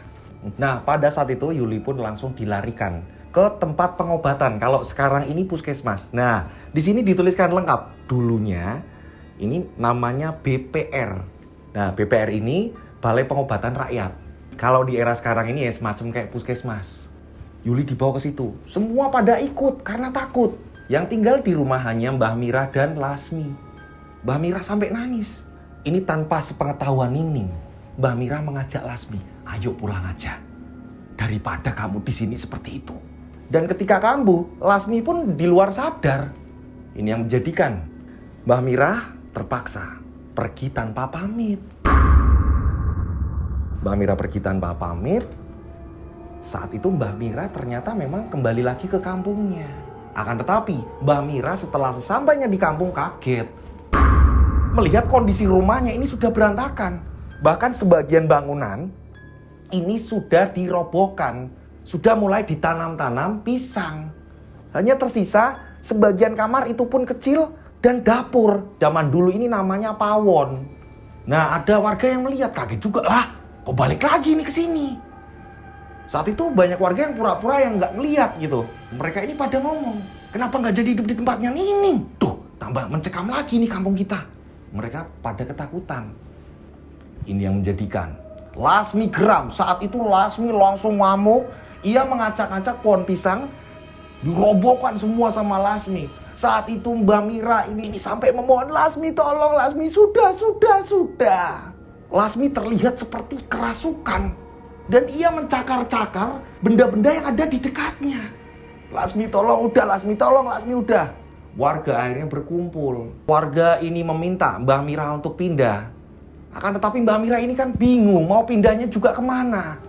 Nah, pada saat itu Yuli pun langsung dilarikan ke tempat pengobatan. Kalau sekarang ini puskesmas. Nah, di sini dituliskan lengkap. Dulunya ini namanya BPR. Nah, BPR ini Balai Pengobatan Rakyat. Kalau di era sekarang ini ya semacam kayak puskesmas. Yuli dibawa ke situ. Semua pada ikut karena takut. Yang tinggal di rumah hanya Mbah Mira dan Lasmi. Mbah Mira sampai nangis. Ini tanpa sepengetahuan Nining. Mbah Mira mengajak Lasmi, ayo pulang aja. Daripada kamu di sini seperti itu. Dan ketika kambuh, Lasmi pun di luar sadar. Ini yang menjadikan Mbah Mira terpaksa pergi tanpa pamit. Mbah Mira pergi tanpa pamit. Saat itu Mbah Mira ternyata memang kembali lagi ke kampungnya. Akan tetapi Mbah Mira setelah sesampainya di kampung kaget. Melihat kondisi rumahnya ini sudah berantakan. Bahkan sebagian bangunan ini sudah dirobohkan. Sudah mulai ditanam-tanam pisang. Hanya tersisa sebagian kamar itu pun kecil dan dapur. Zaman dulu ini namanya pawon. Nah, ada warga yang melihat kaget juga. Lah, kok balik lagi nih ke sini? Saat itu banyak warga yang pura-pura yang nggak ngeliat gitu. Mereka ini pada ngomong, kenapa nggak jadi hidup di tempatnya ini? Tuh, tambah mencekam lagi nih kampung kita. Mereka pada ketakutan. Ini yang menjadikan Lasmi geram. Saat itu Lasmi langsung ngamuk. Ia mengacak-acak pohon pisang. Dirobohkan semua sama Lasmi. Saat itu Mbak Mira ini sampai memohon, Lasmi tolong, Lasmi sudah. Lasmi terlihat seperti kerasukan. Dan ia mencakar-cakar benda-benda yang ada di dekatnya. Lasmi tolong, Lasmi udah. Warga akhirnya berkumpul. Warga ini meminta Mbah Mira untuk pindah. Akan tetapi Mbah Mira ini kan bingung mau pindahnya juga kemana.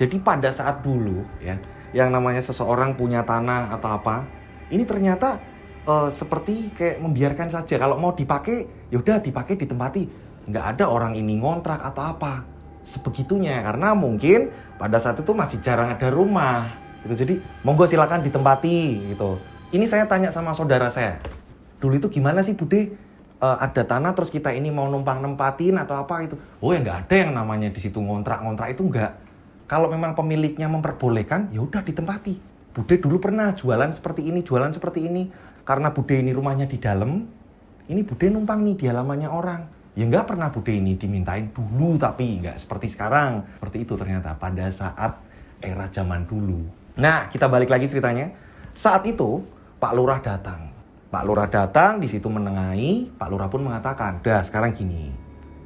Jadi pada saat dulu ya, yang namanya seseorang punya tanah atau apa, ini ternyata seperti kayak membiarkan saja. Kalau mau dipakai, yaudah dipakai, ditempati. Nggak ada orang ini ngontrak atau apa. Sebegitunya, karena mungkin pada saat itu masih jarang ada rumah. Gitu. Jadi monggo silakan ditempati gitu. Ini saya tanya sama saudara saya. Dulu itu gimana sih Bude? Ada tanah terus kita ini mau numpang nempatin atau apa itu? Oh ya nggak ada yang namanya di situ ngontrak itu nggak. Kalau memang pemiliknya memperbolehkan, ya udah ditempati. Bude dulu pernah jualan seperti ini. Karena Bude ini rumahnya di dalam, ini Bude numpang nih di halamannya orang. Ya nggak pernah Bude ini dimintain dulu, tapi nggak seperti sekarang. Seperti itu ternyata pada saat era zaman dulu. Nah, kita balik lagi ceritanya. Saat itu, Pak Lurah datang. Pak Lurah datang, di situ menengahi. Pak Lurah pun mengatakan, "Dah, sekarang gini.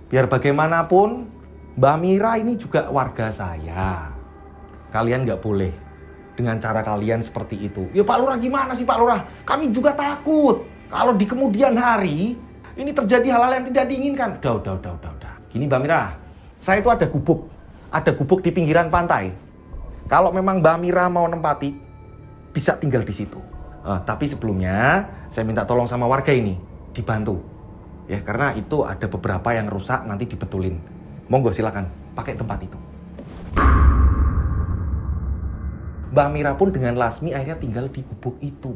Biar bagaimanapun, Mbak Mira ini juga warga saya. Kalian nggak boleh dengan cara kalian seperti itu." Ya Pak Lurah gimana sih Pak Lurah? Kami juga takut. Kalau di kemudian hari, ini terjadi hal-hal yang tidak diinginkan. Udah. Gini Mbak Mira, saya itu ada gubuk. Ada gubuk di pinggiran pantai. Kalau memang Mbak Mira mau nempati, bisa tinggal di situ. Tapi sebelumnya, saya minta tolong sama warga ini, dibantu. Ya, karena itu ada beberapa yang rusak, nanti dibetulin. Monggo silakan, pakai tempat itu. Mbak Mira pun dengan Lasmi akhirnya tinggal di gubuk itu.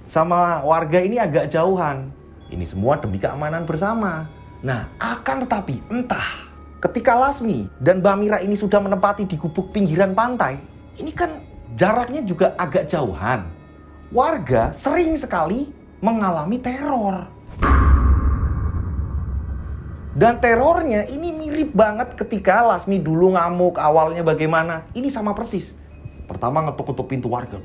Sama warga ini agak jauhan. Ini semua demi keamanan bersama. Nah, akan tetapi entah ketika Lasmi dan Mbak Mira ini sudah menempati di gubuk pinggiran pantai, ini kan jaraknya juga agak jauhan. Warga sering sekali mengalami teror. Dan terornya ini mirip banget ketika Lasmi dulu ngamuk awalnya bagaimana. Ini sama persis. Pertama ngetuk-ketuk pintu warga.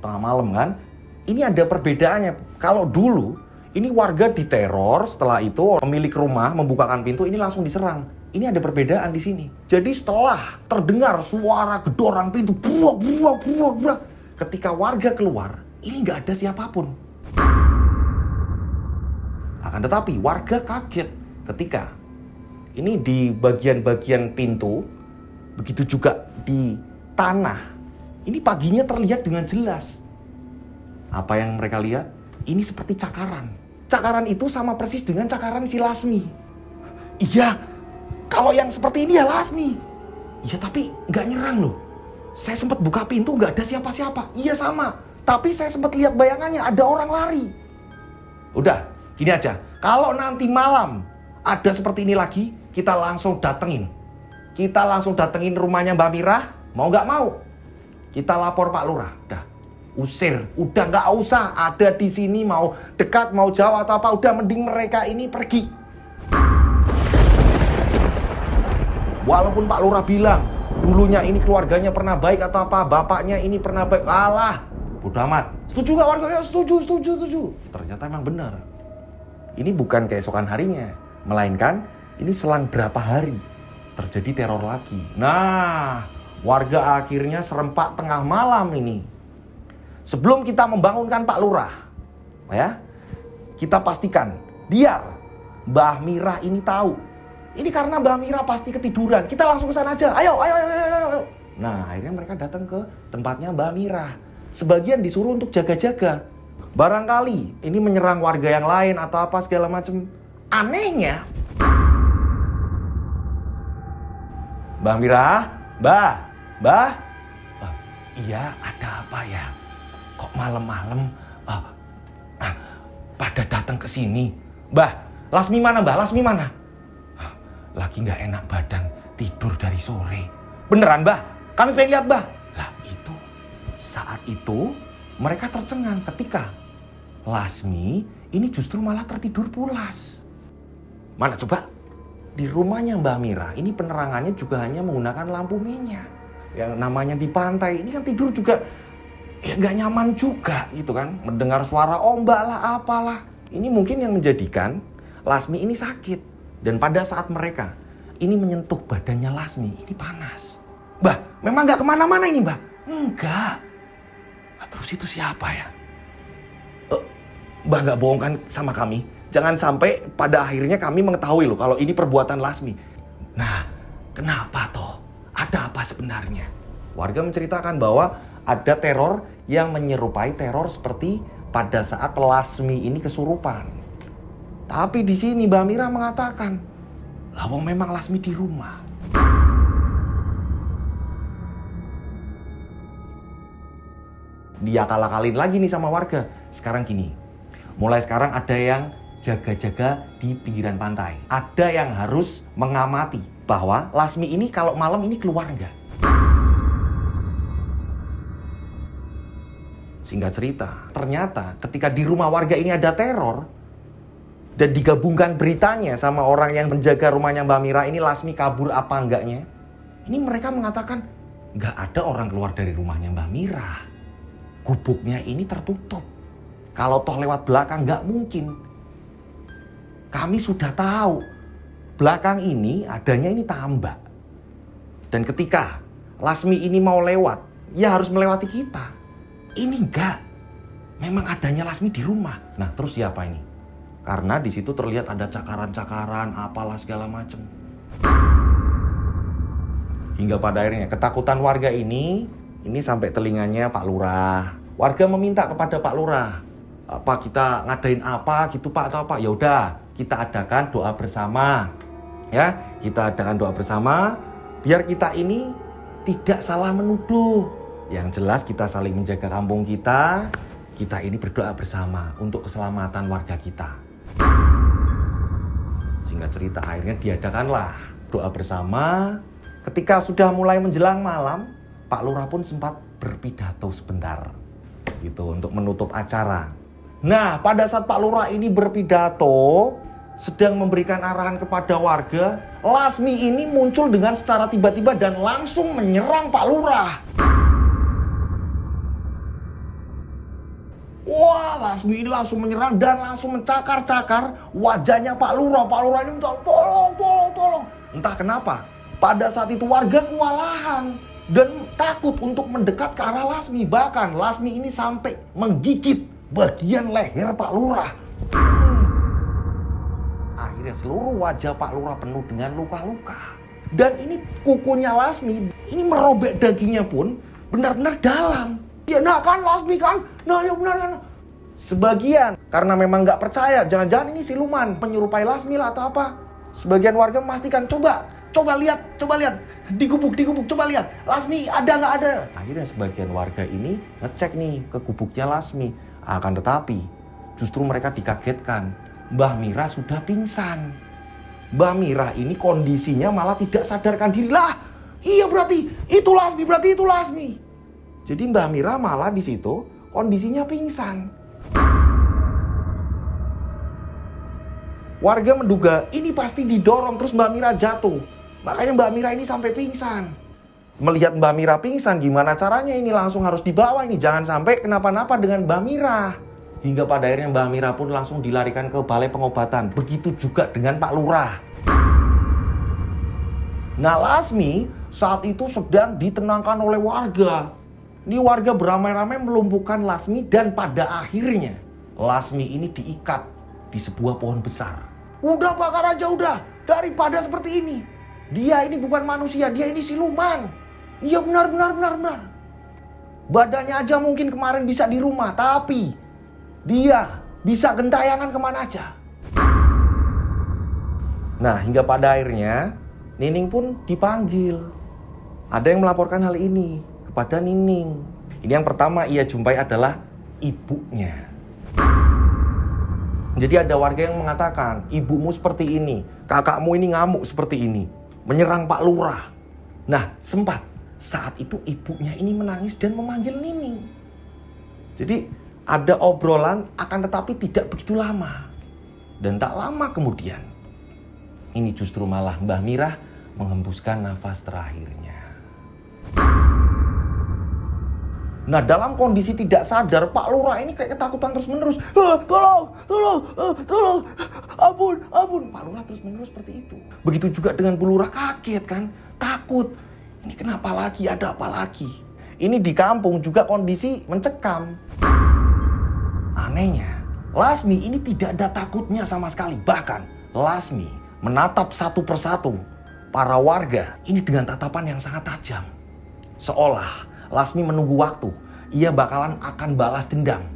Tengah malam kan. Ini ada perbedaannya. Kalau dulu ini warga diteror, setelah itu pemilik rumah membukakan pintu, ini langsung diserang. Ini ada perbedaan di sini. Jadi setelah terdengar suara gedoran pintu, buak, ketika warga keluar, ini nggak ada siapapun. Akan tetapi warga kaget ketika ini di bagian-bagian pintu, begitu juga di tanah. Ini paginya terlihat dengan jelas. Apa yang mereka lihat? Ini seperti cakaran. Cakaran itu sama persis dengan cakaran si Lasmi. Iya, kalau yang seperti ini ya Lasmi. Iya, tapi nggak nyerang loh. Saya sempat buka pintu nggak ada siapa-siapa. Iya sama, tapi saya sempat lihat bayangannya ada orang lari. Udah, gini aja. Kalau nanti malam ada seperti ini lagi, kita langsung datengin. Kita langsung datengin rumahnya Mbak Mira. Mau nggak mau? Kita lapor Pak Lurah. Udah, usir. Udah nggak usah ada di sini, mau dekat, mau jauh atau apa. Udah mending mereka ini pergi. Walaupun Pak Lurah bilang, dulunya ini keluarganya pernah baik atau apa, bapaknya ini pernah baik. Alah, bodo amat. Setuju gak warga? Ya setuju. Ternyata emang benar. Ini bukan keesokan harinya, melainkan ini selang berapa hari terjadi teror lagi. Nah, warga akhirnya serempak tengah malam ini. Sebelum kita membangunkan Pak Lurah, ya, kita pastikan biar Mbah Mira ini tahu. Ini karena Mbah Mira pasti ketiduran. Kita langsung ke sana aja. Ayo. Nah, akhirnya mereka datang ke tempatnya Mbah Mira. Sebagian disuruh untuk jaga-jaga. Barangkali ini menyerang warga yang lain atau apa segala macam. Anehnya, Mbah Mira, Mbah. Iya, ada apa ya? Kok malam-malam pada datang ke sini? Mbah, Lasmi mana, Mbah? Lasmi mana? Lagi nggak enak badan, tidur dari sore. Beneran, Mbah? Kami pengen lihat, Mbah. Lah itu, saat itu mereka tercengang ketika Lasmi ini justru malah tertidur pulas. Mana coba? Di rumahnya Mbah Mira, ini penerangannya juga hanya menggunakan lampu minyak. Yang namanya di pantai, ini kan tidur juga ya nggak nyaman juga gitu kan. Mendengar suara ombak lah, apalah. Ini mungkin yang menjadikan Lasmi ini sakit. Dan pada saat mereka ini menyentuh badannya Lasmi, ini panas. Mbah, memang nggak kemana-mana ini, Mbah? Enggak. Terus itu siapa ya? Mbah nggak bohong kan sama kami? Jangan sampai pada akhirnya kami mengetahui loh kalau ini perbuatan Lasmi. Nah, kenapa toh? Ada apa sebenarnya? Warga menceritakan bahwa ada teror yang menyerupai teror seperti pada saat Lasmi ini kesurupan. Tapi di sini Mbak Mira mengatakan, lah wong memang Lasmi di rumah. Dia kalah-kalin lagi nih sama warga. Sekarang gini, mulai sekarang ada yang jaga-jaga di pinggiran pantai. Ada yang harus mengamati bahwa Lasmi ini kalau malam ini keluar enggak. Singkat cerita, ternyata ketika di rumah warga ini ada teror dan digabungkan beritanya sama orang yang menjaga rumahnya Mbak Mira ini Lasmi kabur apa enggaknya. Ini mereka mengatakan enggak ada orang keluar dari rumahnya Mbak Mira. Gubuknya ini tertutup. Kalau toh lewat belakang enggak mungkin. Kami sudah tahu belakang ini adanya ini tambak. Dan ketika Lasmi ini mau lewat, ya harus melewati kita. Ini enggak. Memang adanya Lasmi di rumah. Nah, terus siapa ini? Karena di situ terlihat ada cakaran-cakaran, apalah segala macam. Hingga pada akhirnya ketakutan warga ini sampai telinganya Pak Lurah. Warga meminta kepada Pak Lurah, "Apa kita ngadain apa gitu Pak atau apa?" Ya udah, kita adakan doa bersama. Ya, kita adakan doa bersama biar kita ini tidak salah menuduh. Yang jelas kita saling menjaga kampung kita ini berdoa bersama untuk keselamatan warga kita. Singkat cerita akhirnya diadakanlah doa bersama. Ketika sudah mulai menjelang malam, Pak Lurah pun sempat berpidato sebentar gitu untuk menutup acara. Nah, pada saat Pak Lurah ini berpidato sedang memberikan arahan kepada warga, Lasmi ini muncul dengan secara tiba-tiba dan langsung menyerang Pak Lurah. Wah, Lasmi ini langsung menyerang dan langsung mencakar-cakar wajahnya Pak Lurah. Pak Lurah ini minta tolong. Entah kenapa, pada saat itu warga kewalahan dan takut untuk mendekat ke arah Lasmi. Bahkan Lasmi ini sampai menggigit bagian leher Pak Lurah. Akhirnya seluruh wajah Pak Lurah penuh dengan luka-luka. Dan ini kukunya Lasmi, ini merobek dagingnya pun benar-benar dalam. Ya nah kan Lasmi kan, nah ya benar. Sebagian karena memang nggak percaya, jangan-jangan ini siluman menyerupai Lasmi lah atau apa. Sebagian warga memastikan, coba lihat, digubuk, coba lihat, Lasmi ada nggak ada. Akhirnya sebagian warga ini ngecek nih ke gubuknya Lasmi. Akan tetapi justru mereka dikagetkan, Mbah Mira sudah pingsan. Mbah Mira ini kondisinya malah tidak sadarkan diri. Lah, iya berarti itu Lasmi. Jadi Mbah Mira malah di situ kondisinya pingsan. Warga menduga ini pasti didorong terus Mbah Mira jatuh. Makanya Mbah Mira ini sampai pingsan. Melihat Mbah Mira pingsan, gimana caranya ini langsung harus dibawa ini. Jangan sampai kenapa-napa dengan Mbah Mira. Hingga pada akhirnya Mbah Mira pun langsung dilarikan ke balai pengobatan. Begitu juga dengan Pak Lurah. Nah, Lasmi saat itu sedang ditenangkan oleh warga. Ini warga beramai-ramai melumpuhkan Lasmi dan pada akhirnya Lasmi ini diikat di sebuah pohon besar. Udah bakar aja udah, daripada seperti ini. Dia ini bukan manusia, dia ini siluman. Iya benar. Badannya aja mungkin kemarin bisa di rumah, tapi dia bisa gentayangan kemana aja. Nah, hingga pada akhirnya Nining pun dipanggil. Ada yang melaporkan hal ini kepada Nining. Ini yang pertama ia jumpai adalah ibunya. Jadi ada warga yang mengatakan, ibumu seperti ini, kakakmu ini ngamuk seperti ini, menyerang Pak Lurah. Nah, sempat saat itu ibunya ini menangis dan memanggil Nining. Jadi ada obrolan akan tetapi tidak begitu lama. Dan tak lama kemudian, ini justru malah Mbah Mira menghembuskan nafas terakhirnya. Nah, dalam kondisi tidak sadar, Pak Lurah ini kayak ketakutan terus-menerus. Tolong, ampun. Pak Lurah terus-menerus seperti itu. Begitu juga dengan Bu Lurah, kaget kan, takut. Ini kenapa lagi, ada apa lagi? Ini di kampung juga kondisi mencekam. Anehnya, Lasmi ini tidak ada takutnya sama sekali. Bahkan, Lasmi menatap satu persatu para warga ini dengan tatapan yang sangat tajam. Seolah Lasmi menunggu waktu, ia bakalan akan balas dendam.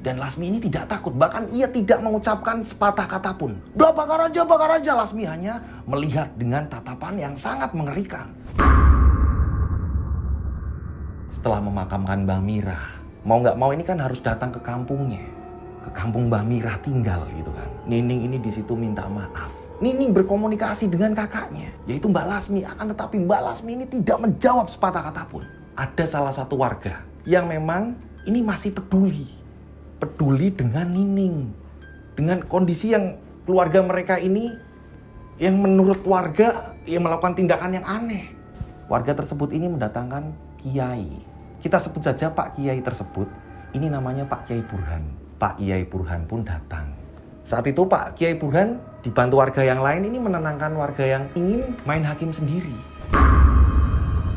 Dan Lasmi ini tidak takut, bahkan ia tidak mengucapkan sepatah kata pun. Udah bakar aja. Lasmi hanya melihat dengan tatapan yang sangat mengerikan. Setelah memakamkan Mbah Mira, Mau nggak mau ini kan harus datang ke kampungnya. Ke kampung Mbah Mirah tinggal gitu kan. Nining ini di situ minta maaf. Nining berkomunikasi dengan kakaknya, yaitu Mbak Lasmi. Akan tetapi Mbak Lasmi ini tidak menjawab sepatah kata pun. Ada salah satu warga yang memang ini masih peduli. Peduli dengan Nining. Dengan kondisi yang keluarga mereka ini, yang menurut warga yang melakukan tindakan yang aneh. Warga tersebut ini mendatangkan kiai. Kita sebut saja Pak Kiai tersebut, ini namanya Pak Kiai Burhan. Pak Kiai Burhan pun datang. Saat itu Pak Kiai Burhan dibantu warga yang lain ini menenangkan warga yang ingin main hakim sendiri.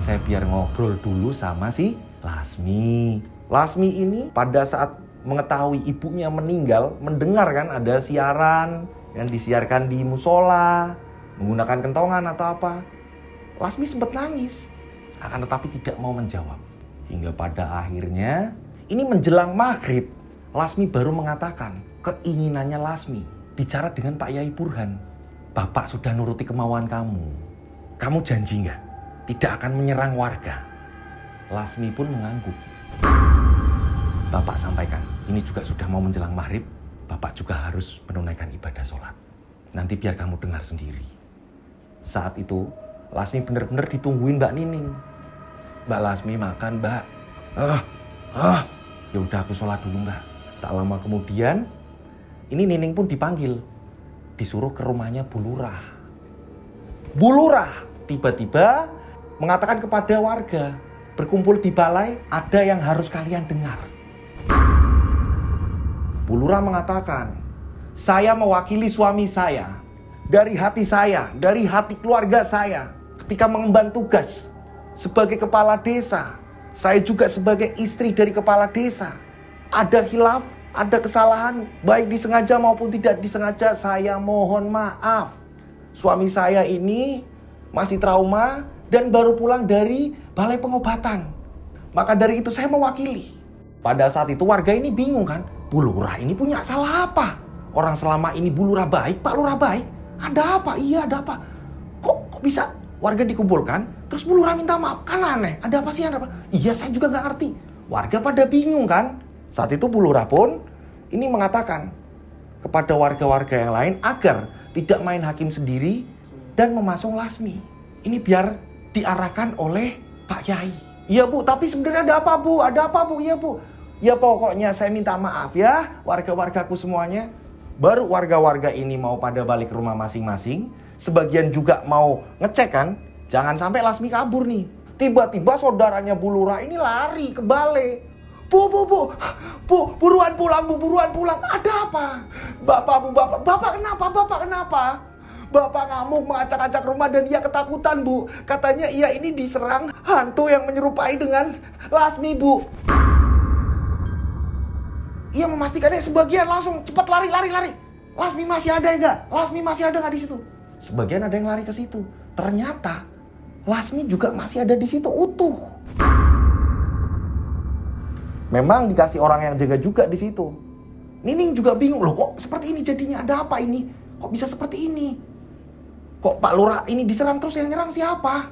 Saya biar ngobrol dulu sama si Lasmi. Lasmi ini pada saat mengetahui ibunya meninggal, mendengar kan ada siaran yang disiarkan di musola, menggunakan kentongan atau apa. Lasmi sempat nangis, akan tetapi tidak mau menjawab. Hingga pada akhirnya, ini menjelang maghrib, Lasmi baru mengatakan keinginannya Lasmi bicara dengan Pak Yai Burhan. Bapak sudah nuruti kemauan kamu. Kamu janji nggak? Tidak akan menyerang warga. Lasmi pun mengangguk. Bapak sampaikan, ini juga sudah mau menjelang maghrib. Bapak juga harus menunaikan ibadah sholat. Nanti biar kamu dengar sendiri. Saat itu, Lasmi benar-benar ditungguin Mbak Nining. Mbak Lasmi makan, Mbak. Ya udah aku sholat dulu, Mbak. Tak lama kemudian, ini Nining pun dipanggil. Disuruh ke rumahnya Bu Lurah. Bu Lurah tiba-tiba mengatakan kepada warga, berkumpul di balai, ada yang harus kalian dengar. Bu Lurah mengatakan, saya mewakili suami saya. Dari hati saya, dari hati keluarga saya. Ketika mengemban tugas sebagai kepala desa, saya juga sebagai istri dari kepala desa. Ada khilaf, ada kesalahan, baik disengaja maupun tidak disengaja, saya mohon maaf. Suami saya ini masih trauma dan baru pulang dari balai pengobatan. Maka dari itu saya mewakili. Pada saat itu warga ini bingung kan, Bu Lurah ini punya salah apa? Orang selama ini Bu Lurah baik, Pak Lurah baik. Ada apa? Iya ada apa? Kok bisa warga dikumpulkan, terus Bu Lurah minta maaf? Kan aneh, ada apa sih? Ada apa? Iya saya juga gak ngerti. Warga pada bingung kan. Saat itu Bu Lurah pun ini mengatakan kepada warga-warga yang lain agar tidak main hakim sendiri dan memasung Lasmi. Ini biar diarahkan oleh Pak Kiai. Iya Bu, tapi sebenarnya ada apa Bu? Ada apa Bu? Iya Bu. Ya pokoknya saya minta maaf ya warga-wargaku semuanya. Baru warga-warga ini mau pada balik ke rumah masing-masing. Sebagian juga mau ngecek kan. Jangan sampai Lasmi kabur nih. Tiba-tiba saudaranya Bu Lurah ini lari ke balai. Bu, buruan pulang Bu, buruan pulang. Ada apa? Bapak kenapa? Bapak ngamuk mengacak-acak rumah dan dia ketakutan Bu. Katanya ia ini diserang hantu yang menyerupai dengan Lasmi Bu. Ia memastikannya sebagian langsung cepat lari. Lasmi masih ada enggak? Lasmi masih ada enggak di situ? Sebagian ada yang lari ke situ. Ternyata Lasmi juga masih ada di situ utuh. Memang dikasih orang yang jaga juga di situ. Nining juga bingung, loh kok seperti ini jadinya? Ada apa ini? Kok bisa seperti ini? Kok Pak Lurah ini diserang terus yang nyerang siapa?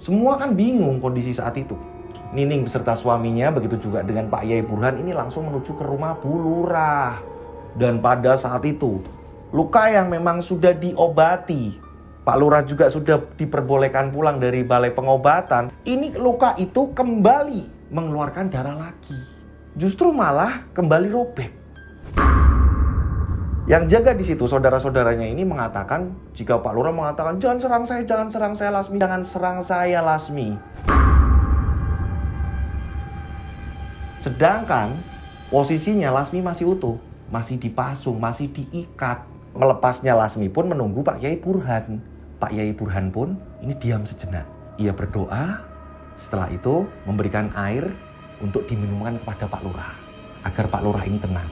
Semua kan bingung kondisi saat itu. Nining beserta suaminya, begitu juga dengan Pak Yai Burhan ini langsung menuju ke rumah Bu Lurah. Dan pada saat itu, luka yang memang sudah diobati, Pak Lurah juga sudah diperbolehkan pulang dari balai pengobatan. Ini luka itu kembali mengeluarkan darah lagi. Justru malah kembali robek. Yang jaga di situ saudara-saudaranya ini mengatakan, jika Pak Lurah mengatakan jangan serang saya Lasmi, jangan serang saya Lasmi. Sedangkan posisinya Lasmi masih utuh, masih dipasung, masih diikat. Melepasnya Lasmi pun menunggu Pak Yai Burhan. Pak Yai Burhan pun ini diam sejenak. Ia berdoa, setelah itu memberikan air untuk diminumkan kepada Pak Lurah, agar Pak Lurah ini tenang.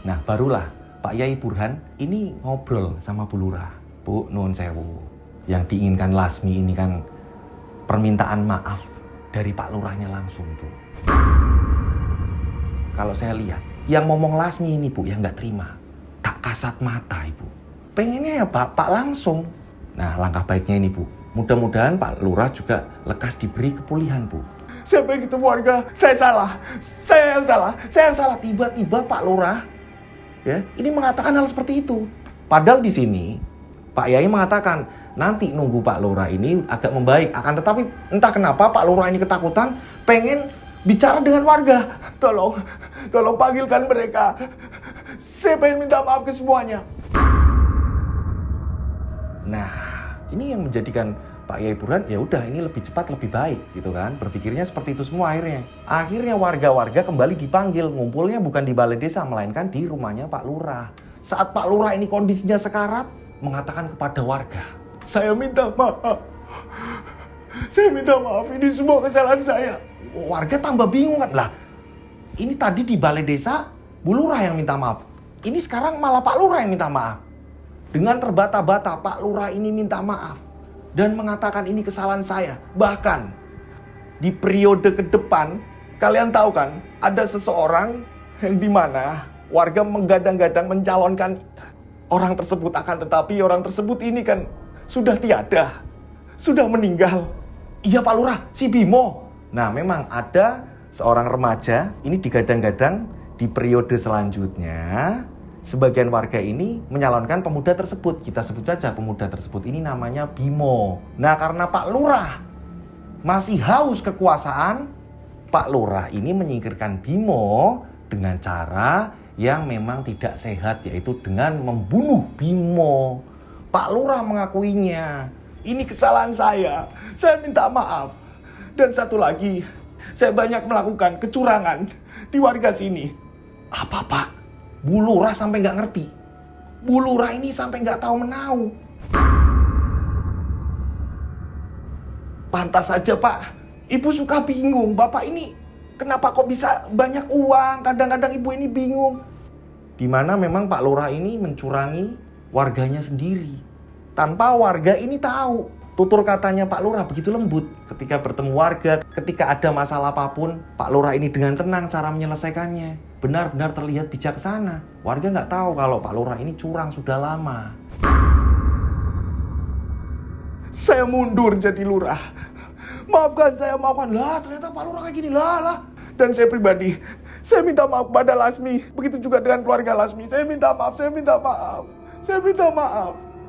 Nah barulah Pak Yai Burhan ini ngobrol sama Bu Lurah. Bu, nuwun sewu. Yang diinginkan Lasmi ini kan permintaan maaf dari Pak Lurahnya langsung Bu. Kalau saya lihat, yang ngomong Lasmi ini Bu, yang gak terima. Tak kasat mata Ibu. Pengennya ya Bapak langsung. Nah langkah baiknya ini Bu, mudah-mudahan Pak Lurah juga lekas diberi kepulihan Bu. Saya pengen ketemu warga. Saya yang salah. Tiba-tiba Pak Lurah ya, ini mengatakan hal seperti itu. Padahal di sini Pak Yai mengatakan nanti nunggu Pak Lurah ini agak membaik. Akan tetapi entah kenapa Pak Lurah ini ketakutan, pengen bicara dengan warga. Tolong panggilkan mereka. Saya pengen minta maaf ke semuanya. Nah, ini yang menjadikan Pak Yai Burhan, ya udah ini lebih cepat lebih baik gitu kan. Berpikirnya seperti itu semua akhirnya. Akhirnya warga-warga kembali dipanggil, ngumpulnya bukan di balai desa melainkan di rumahnya Pak Lurah. Saat Pak Lurah ini kondisinya sekarat, mengatakan kepada warga, "Saya minta maaf. Saya minta maaf, ini semua kesalahan saya." Warga tambah bingung kan, lah ini tadi di balai desa Bu Lurah yang minta maaf. Ini sekarang malah Pak Lurah yang minta maaf. Dengan terbata-bata Pak Lurah ini minta maaf dan mengatakan ini kesalahan saya. Bahkan di periode ke depan, kalian tahu kan, ada seseorang yang dimana warga menggadang-gadang mencalonkan orang tersebut, akan tetapi orang tersebut ini kan sudah tiada, sudah meninggal. Iya Pak Lurah, si Bimo. Nah memang ada seorang remaja, ini digadang-gadang di periode selanjutnya. Sebagian warga ini menyalonkan pemuda tersebut. Kita sebut saja pemuda tersebut ini namanya Bimo. Nah karena Pak Lurah masih haus kekuasaan, Pak Lurah ini menyingkirkan Bimo dengan cara yang memang tidak sehat, yaitu dengan membunuh Bimo. Pak Lurah mengakuinya, ini kesalahan saya minta maaf. Dan satu lagi, saya banyak melakukan kecurangan di warga sini. Apa Pak? Bu Lurah sampai nggak ngerti. Bu Lurah ini sampai nggak tahu menau. Pantas saja Pak, Ibu suka bingung. Bapak ini kenapa kok bisa banyak uang? Kadang-kadang Ibu ini bingung. Dimana memang Pak Lurah ini mencurangi warganya sendiri. Tanpa warga ini tahu. Tutur katanya Pak Lurah begitu lembut. Ketika bertemu warga, ketika ada masalah apapun, Pak Lurah ini dengan tenang cara menyelesaikannya. Benar-benar terlihat bijaksana. Warga nggak tahu kalau Pak Lurah ini curang sudah lama. Saya mundur jadi lurah. Maafkan saya, maafkan. Lah ternyata Pak Lurah kayak gini. Lah. Dan saya pribadi, saya minta maaf pada Lasmi. Begitu juga dengan keluarga Lasmi. Saya minta maaf.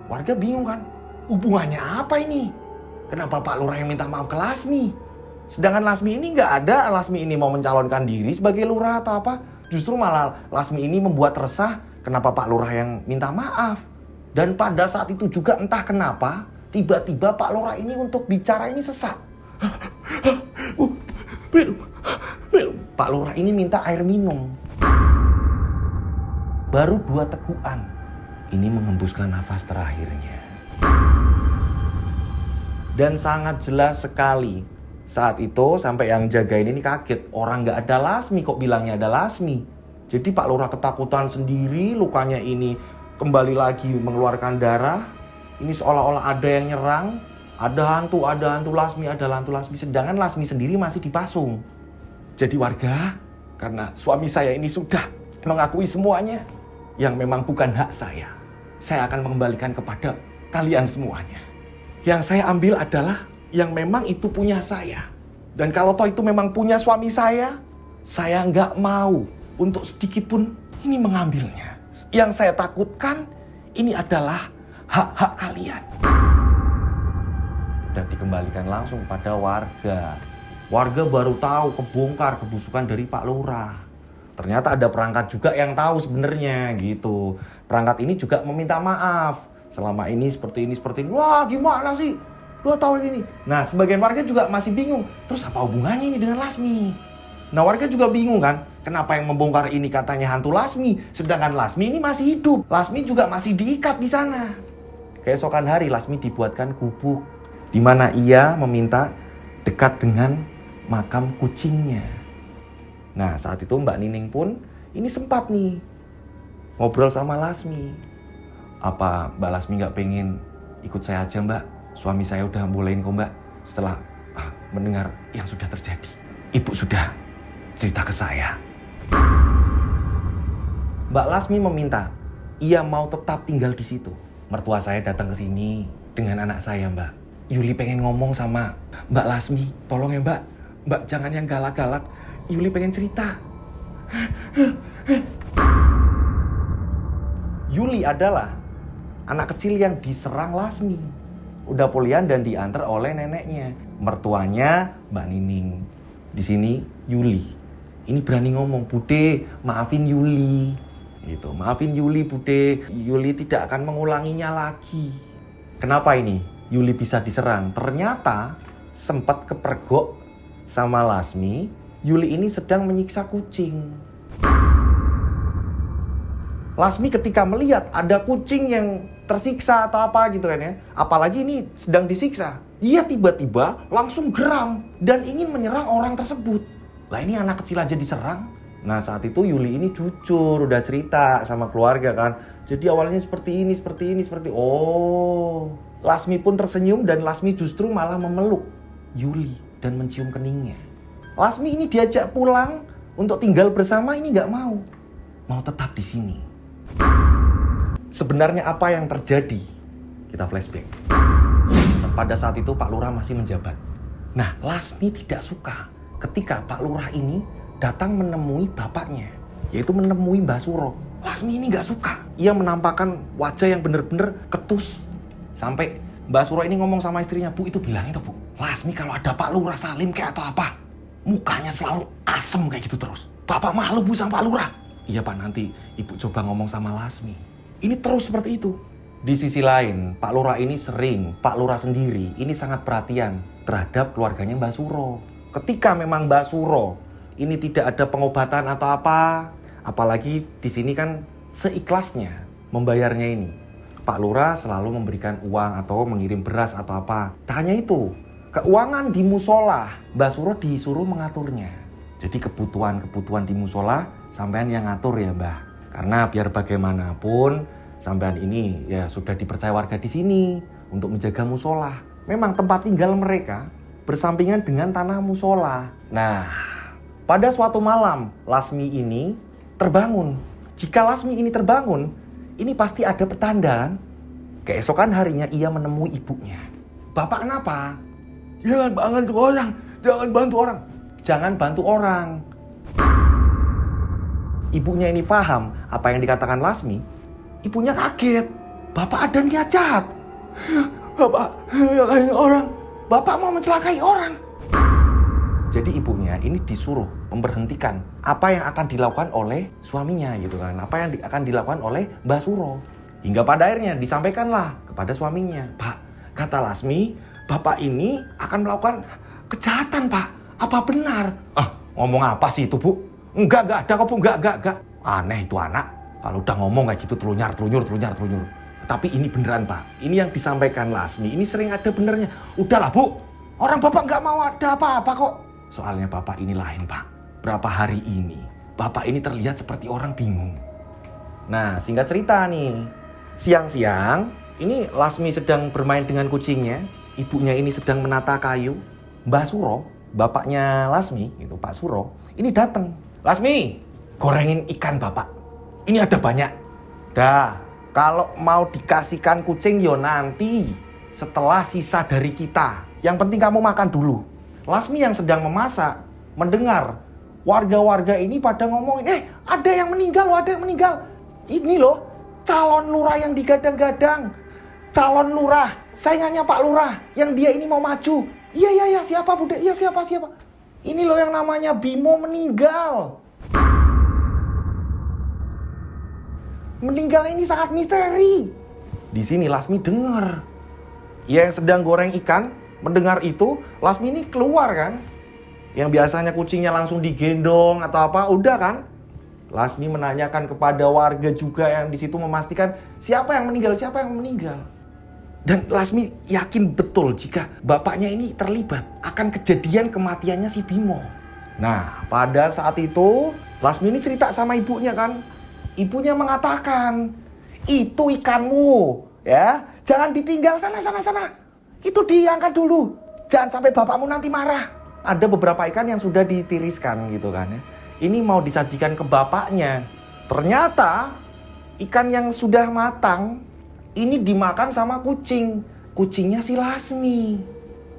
Warga bingung kan? Hubungannya apa ini? Kenapa Pak Lurah yang minta maaf ke Lasmi? Sedangkan Lasmi ini nggak ada. Lasmi ini mau mencalonkan diri sebagai lurah atau apa? Justru malah Lasmi ini membuat resah. Kenapa Pak Lurah yang minta maaf? Dan pada saat itu juga entah kenapa, tiba-tiba Pak Lurah ini untuk bicara ini sesak. Minum. Pak Lurah ini minta air minum. Baru 2 tegukan. Ini menghembuskan nafas terakhirnya. Dan sangat jelas sekali. Saat itu sampai yang jagain ini kaget. Orang gak ada Lasmi kok bilangnya ada Lasmi. Jadi Pak Lurah ketakutan sendiri. Lukanya ini kembali lagi mengeluarkan darah. Ini seolah-olah ada yang nyerang. Ada hantu Lasmi. Sedangkan Lasmi sendiri masih dipasung. Jadi warga, karena suami saya ini sudah mengakui semuanya yang memang bukan hak saya akan mengembalikan kepada kalian semuanya. Yang saya ambil adalah yang memang itu punya saya. Dan kalau toh itu memang punya suami saya nggak mau untuk sedikit pun ini mengambilnya. Yang saya takutkan ini adalah hak-hak kalian. Dan dikembalikan langsung pada warga. Warga baru tahu kebongkar kebusukan dari Pak Lurah. Ternyata ada perangkat juga yang tahu sebenarnya gitu. Perangkat ini juga meminta maaf. Selama ini seperti ini. Wah gimana sih? Lu tahu gini. Nah sebagian warga juga masih bingung. Terus apa hubungannya ini dengan Lasmi? Nah warga juga bingung kan. Kenapa yang membongkar ini katanya hantu Lasmi. Sedangkan Lasmi ini masih hidup. Lasmi juga masih diikat di sana. Keesokan hari Lasmi dibuatkan gubuk. Di mana ia meminta dekat dengan makam kucingnya. Nah saat itu Mbak Nining pun ini sempat nih ngobrol sama Lasmi. Apa Mbak Lasmi gak pengen ikut saya aja Mbak? Suami saya udah bolehin kok Mbak. Setelah mendengar yang sudah terjadi, Ibu sudah cerita ke saya. Mbak Lasmi meminta ia mau tetap tinggal di situ. Mertua saya datang ke sini dengan anak saya Mbak. Yuli pengen ngomong sama Mbak Lasmi. Tolong ya Mbak, Mbak jangan yang galak-galak. Yuli pengen cerita. Yuli adalah anak kecil yang diserang Lasmi. Udah polian dan diantar oleh neneknya. Mertuanya Mbak Nining. Di sini Yuli. Ini berani ngomong, Bude, maafin Yuli. Gitu, maafin Yuli, Bude. Yuli tidak akan mengulanginya lagi. Kenapa ini Yuli bisa diserang? Ternyata sempat kepergok sama Lasmi. Yuli ini sedang menyiksa kucing. Lasmi ketika melihat ada kucing yang tersiksa atau apa gitu kan ya, apalagi ini sedang disiksa, dia tiba-tiba langsung geram dan ingin menyerang orang tersebut. Lah ini anak kecil aja diserang. Nah saat itu Yuli ini jujur, udah cerita sama keluarga kan. Jadi awalnya seperti ini. Oh, Lasmi pun tersenyum dan Lasmi justru malah memeluk Yuli dan mencium keningnya. Lasmi ini diajak pulang untuk tinggal bersama, ini nggak mau. Mau tetap di sini. Sebenarnya apa yang terjadi? Kita flashback. Pada saat itu Pak Lurah masih menjabat. Nah, Lasmi tidak suka ketika Pak Lurah ini datang menemui bapaknya, yaitu menemui Mbah Suro. Lasmi ini nggak suka. Ia menampakkan wajah yang benar-benar ketus. Sampai Mbah Suro ini ngomong sama istrinya, Bu, itu bilang itu, Bu. Lasmi kalau ada Pak Lurah Salim kayak atau apa, mukanya selalu asem kayak gitu terus. Bapak malu, Bu, sama Pak Lurah. Iya, Pak, nanti Ibu coba ngomong sama Lasmi. Ini terus seperti itu. Di sisi lain, Pak Lurah ini sering, Pak Lurah sendiri ini sangat perhatian terhadap keluarganya Mbah Suro. Ketika memang Mbah Suro ini tidak ada pengobatan atau apa, apalagi di sini kan seikhlasnya membayarnya ini. Pak Lurah selalu memberikan uang atau mengirim beras atau apa. Tak hanya itu, keuangan di musola, Mbah Suro disuruh mengaturnya. Jadi kebutuhan di musola sampean yang ngatur ya, Mbah. Karena biar bagaimanapun sampean ini ya sudah dipercaya warga di sini untuk menjaga musola. Memang tempat tinggal mereka bersampingan dengan tanah musola. Nah, pada suatu malam Lasmi ini terbangun. Jika Lasmi ini terbangun, ini pasti ada pertanda. Keesokan harinya ia menemui ibunya. Bapak kenapa? Jangan bantu orang. Jangan bantu orang. Ibunya ini paham apa yang dikatakan Lasmi. Ibunya kaget. Bapak ada niat jahat. Bapak mencelakai orang. Bapak mau mencelakai orang. Jadi ibunya ini disuruh memberhentikan apa yang akan dilakukan oleh suaminya gitu kan. Apa yang akan dilakukan oleh Mbah Suro. Hingga pada akhirnya disampaikanlah kepada suaminya. Pak, kata Lasmi, Bapak ini akan melakukan kejahatan, Pak. Apa benar? Ngomong apa sih itu, Bu? Enggak ada kok, Bu. Enggak. Aneh itu anak. Kalau udah ngomong kayak gitu telunyar. Tapi ini beneran, Pak. Ini yang disampaikan Lasmi. Ini sering ada benernya. Udahlah, Bu. Orang Bapak nggak mau ada apa-apa kok. Soalnya Bapak ini lain, Pak. Berapa hari ini, Bapak ini terlihat seperti orang bingung. Nah, singkat cerita nih. Siang-siang, ini Lasmi sedang bermain dengan kucingnya. Ibunya ini sedang menata kayu. Mbah Suro, bapaknya Lasmi, itu Pak Suro, ini datang. Lasmi, gorengin ikan Bapak. Ini ada banyak. Dah, kalau mau dikasihkan kucing yo nanti setelah sisa dari kita. Yang penting kamu makan dulu. Lasmi yang sedang memasak mendengar warga-warga ini pada ngomongin, ada yang meninggal. Ini loh calon lurah yang digadang-gadang. Calon lurah, saingannya Pak Lurah yang dia ini mau maju. Iya, siapa Bude? Iya, siapa? Ini loh yang namanya Bimo meninggal. Meninggal ini sangat misteri. Di sini Lasmi dengar. Ia yang sedang goreng ikan, mendengar itu, Lasmi ini keluar kan. Yang biasanya kucingnya langsung digendong atau apa, udah kan. Lasmi menanyakan kepada warga juga yang di situ memastikan siapa yang meninggal. Dan Lasmi yakin betul jika bapaknya ini terlibat akan kejadian kematiannya si Bimo. Nah, pada saat itu Lasmi ini cerita sama ibunya kan. Ibunya mengatakan, itu ikanmu, ya, jangan ditinggal sana. Itu diangkat dulu, jangan sampai bapakmu nanti marah. Ada beberapa ikan yang sudah ditiriskan gitu kan ya. Ini mau disajikan ke bapaknya. Ternyata ikan yang sudah matang ini dimakan sama kucing. Kucingnya si Lasmi.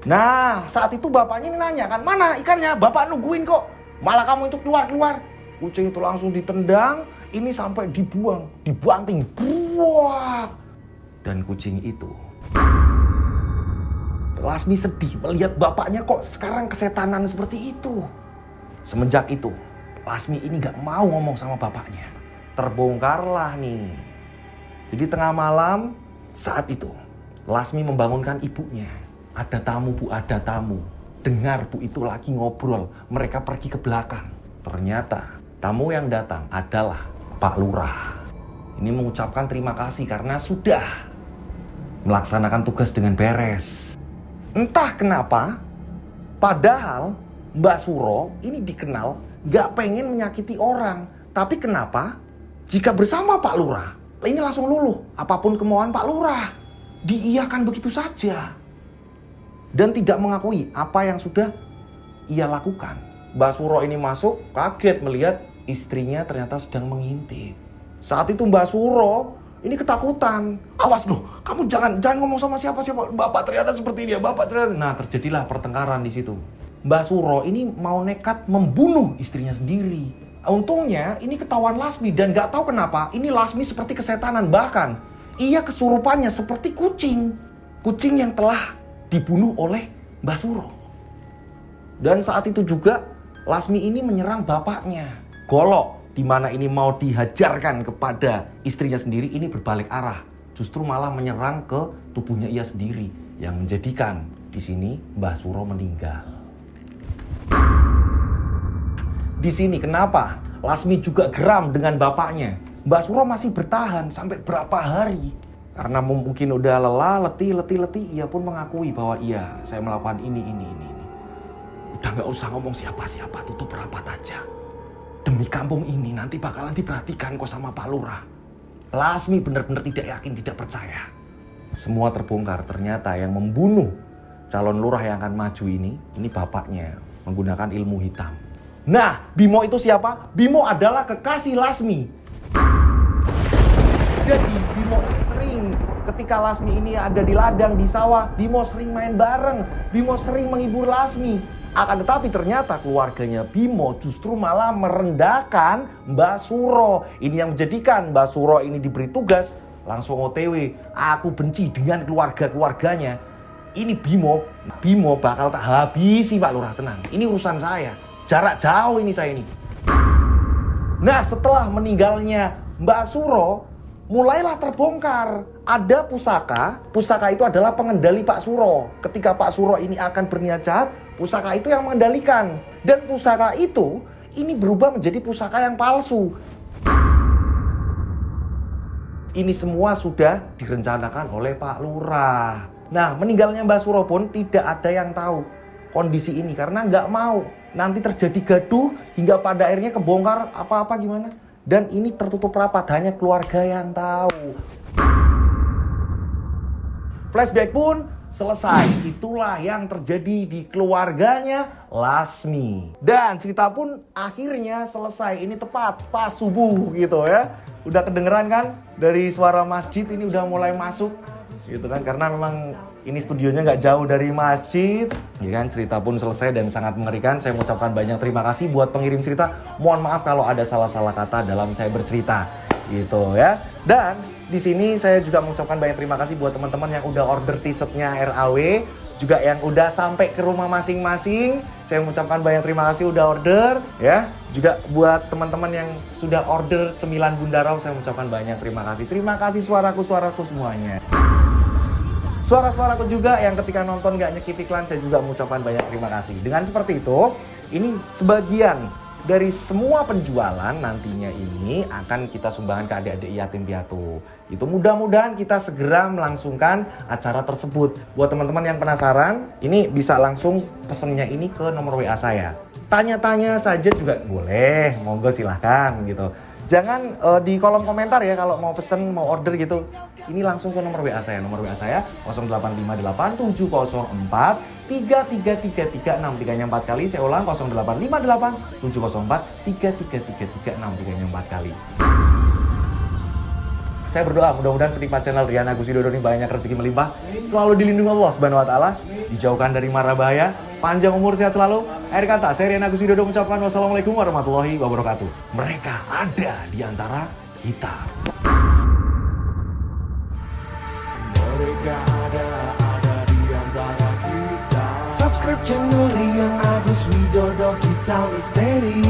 Nah, saat itu bapaknya ini nanya kan, mana ikannya? Bapak nungguin kok. Malah kamu itu keluar-keluar. Kucing itu langsung ditendang, ini sampai dibuang, dibanting. Buak. Dan kucing itu, Lasmi sedih melihat bapaknya kok sekarang kesetanan seperti itu. Semenjak itu, Lasmi ini gak mau ngomong sama bapaknya. Terbongkarlah nih. Jadi tengah malam saat itu, Lasmi membangunkan ibunya. Ada tamu bu, ada tamu. Dengar bu itu lagi ngobrol. Mereka pergi ke belakang. Ternyata tamu yang datang adalah Pak Lurah. Ini mengucapkan terima kasih karena sudah melaksanakan tugas dengan beres. Entah kenapa, padahal Mbak Suro ini dikenal gak pengen menyakiti orang. Tapi kenapa jika bersama Pak Lurah, ini langsung luluh. Apapun kemauan Pak Lurah, diiyakan begitu saja. Dan tidak mengakui apa yang sudah ia lakukan. Mbak Suro ini masuk, kaget melihat istrinya ternyata sedang mengintip. Saat itu Mbak Suro ini ketakutan. Awas loh, kamu jangan ngomong sama siapa-siapa. Bapak ternyata seperti ini ya, Bapak ternyata. Nah, terjadilah pertengkaran di situ. Mbak Suro ini mau nekat membunuh istrinya sendiri. Untungnya ini ketahuan Lasmi dan gak tahu kenapa ini Lasmi seperti kesetanan. Bahkan ia kesurupannya seperti kucing. Kucing yang telah dibunuh oleh Mbak Suro. Dan saat itu juga Lasmi ini menyerang bapaknya. Golok, di mana ini mau dihajarkan kepada istrinya sendiri, ini berbalik arah. Justru malah menyerang ke tubuhnya ia sendiri. Yang menjadikan di sini Mbah Suro meninggal. Di sini kenapa Lasmi juga geram dengan bapaknya? Mbah Suro masih bertahan sampai berapa hari? Karena mungkin udah lelah, letih, ia pun mengakui bahwa iya, saya melakukan ini. Udah gak usah ngomong siapa-siapa, tutup rapat aja. Demi kampung ini nanti bakalan diperhatikan kok sama Pak Lurah. Lasmi benar-benar tidak yakin, tidak percaya. Semua terbongkar, ternyata yang membunuh calon lurah yang akan maju ini bapaknya menggunakan ilmu hitam. Nah, Bimo itu siapa? Bimo adalah kekasih Lasmi. Jadi Bimo sering ketika Lasmi ini ada di ladang, di sawah, Bimo sering main bareng, Bimo sering menghibur Lasmi. Akan tetapi ternyata keluarganya Bimo justru malah merendahkan Mbak Suro. Ini yang menjadikan Mbak Suro ini diberi tugas langsung OTW. Aku benci dengan keluarganya. Ini Bimo bakal tak habisi Pak Lurah, tenang. Ini urusan saya. Jarak jauh ini saya ini. Nah, setelah meninggalnya Mbak Suro, mulailah terbongkar. Ada pusaka itu adalah pengendali Pak Suro. Ketika Pak Suro ini akan berniat jahat, pusaka itu yang mengendalikan. Dan pusaka itu ini berubah menjadi pusaka yang palsu. Ini semua sudah direncanakan oleh Pak Lurah. Nah, meninggalnya Mbak Suro pun tidak ada yang tahu kondisi ini karena nggak mau nanti terjadi gaduh hingga pada akhirnya kebongkar apa-apa gimana. Dan ini tertutup rapat, hanya keluarga yang tahu. Flashback pun selesai. Itulah yang terjadi di keluarganya Lasmi. Dan cerita pun akhirnya selesai. Ini tepat pas subuh gitu ya. Udah kedengeran kan dari suara masjid ini udah mulai masuk gitu kan, karena memang ini studionya nggak jauh dari masjid ya kan. Cerita pun selesai dan sangat mengerikan. Saya mengucapkan banyak terima kasih buat pengirim cerita. Mohon maaf kalau ada salah-salah kata dalam saya bercerita gitu ya. Dan di sini saya juga mengucapkan banyak terima kasih buat teman-teman yang udah order t-shirtnya RAW, juga yang udah sampai ke rumah masing-masing. Saya mengucapkan banyak terima kasih udah order ya. Juga buat teman-teman yang sudah order cemilan Bunda Rau, saya mengucapkan banyak terima kasih. Terima kasih suaraku semuanya. Suara-suaraku juga yang ketika nonton gak nyekip iklan, saya juga mengucapkan banyak terima kasih. Dengan seperti itu, ini sebagian dari semua penjualan nantinya ini akan kita sumbangkan ke adik-adik yatim piatu. Itu mudah-mudahan kita segera melangsungkan acara tersebut. Buat teman-teman yang penasaran, ini bisa langsung pesennya ini ke nomor WA saya. Tanya-tanya saja juga boleh, monggo silahkan gitu. Jangan di kolom komentar ya kalau mau pesen, mau order gitu. Ini langsung ke nomor WA saya. Nomor WA saya 0858 704 33336, 3-nya 4 kali. Saya ulang 0858 704 33336, 3-nya 4 kali. Saya berdoa mudah-mudahan penikmat channel Rian Agus Widodo ini banyak rezeki melimpah, selalu dilindungi Allah Subhanahu wa taala, dijauhkan dari mara bahaya, panjang umur sehat selalu. Akhir kata, saya Rian Agus Widodo mengucapkan wassalamualaikum warahmatullahi wabarakatuh. Mereka ada di antara kita.
Mereka ada di antara kita. Subscribe channel Rian Agus Widodo, kisah misteri.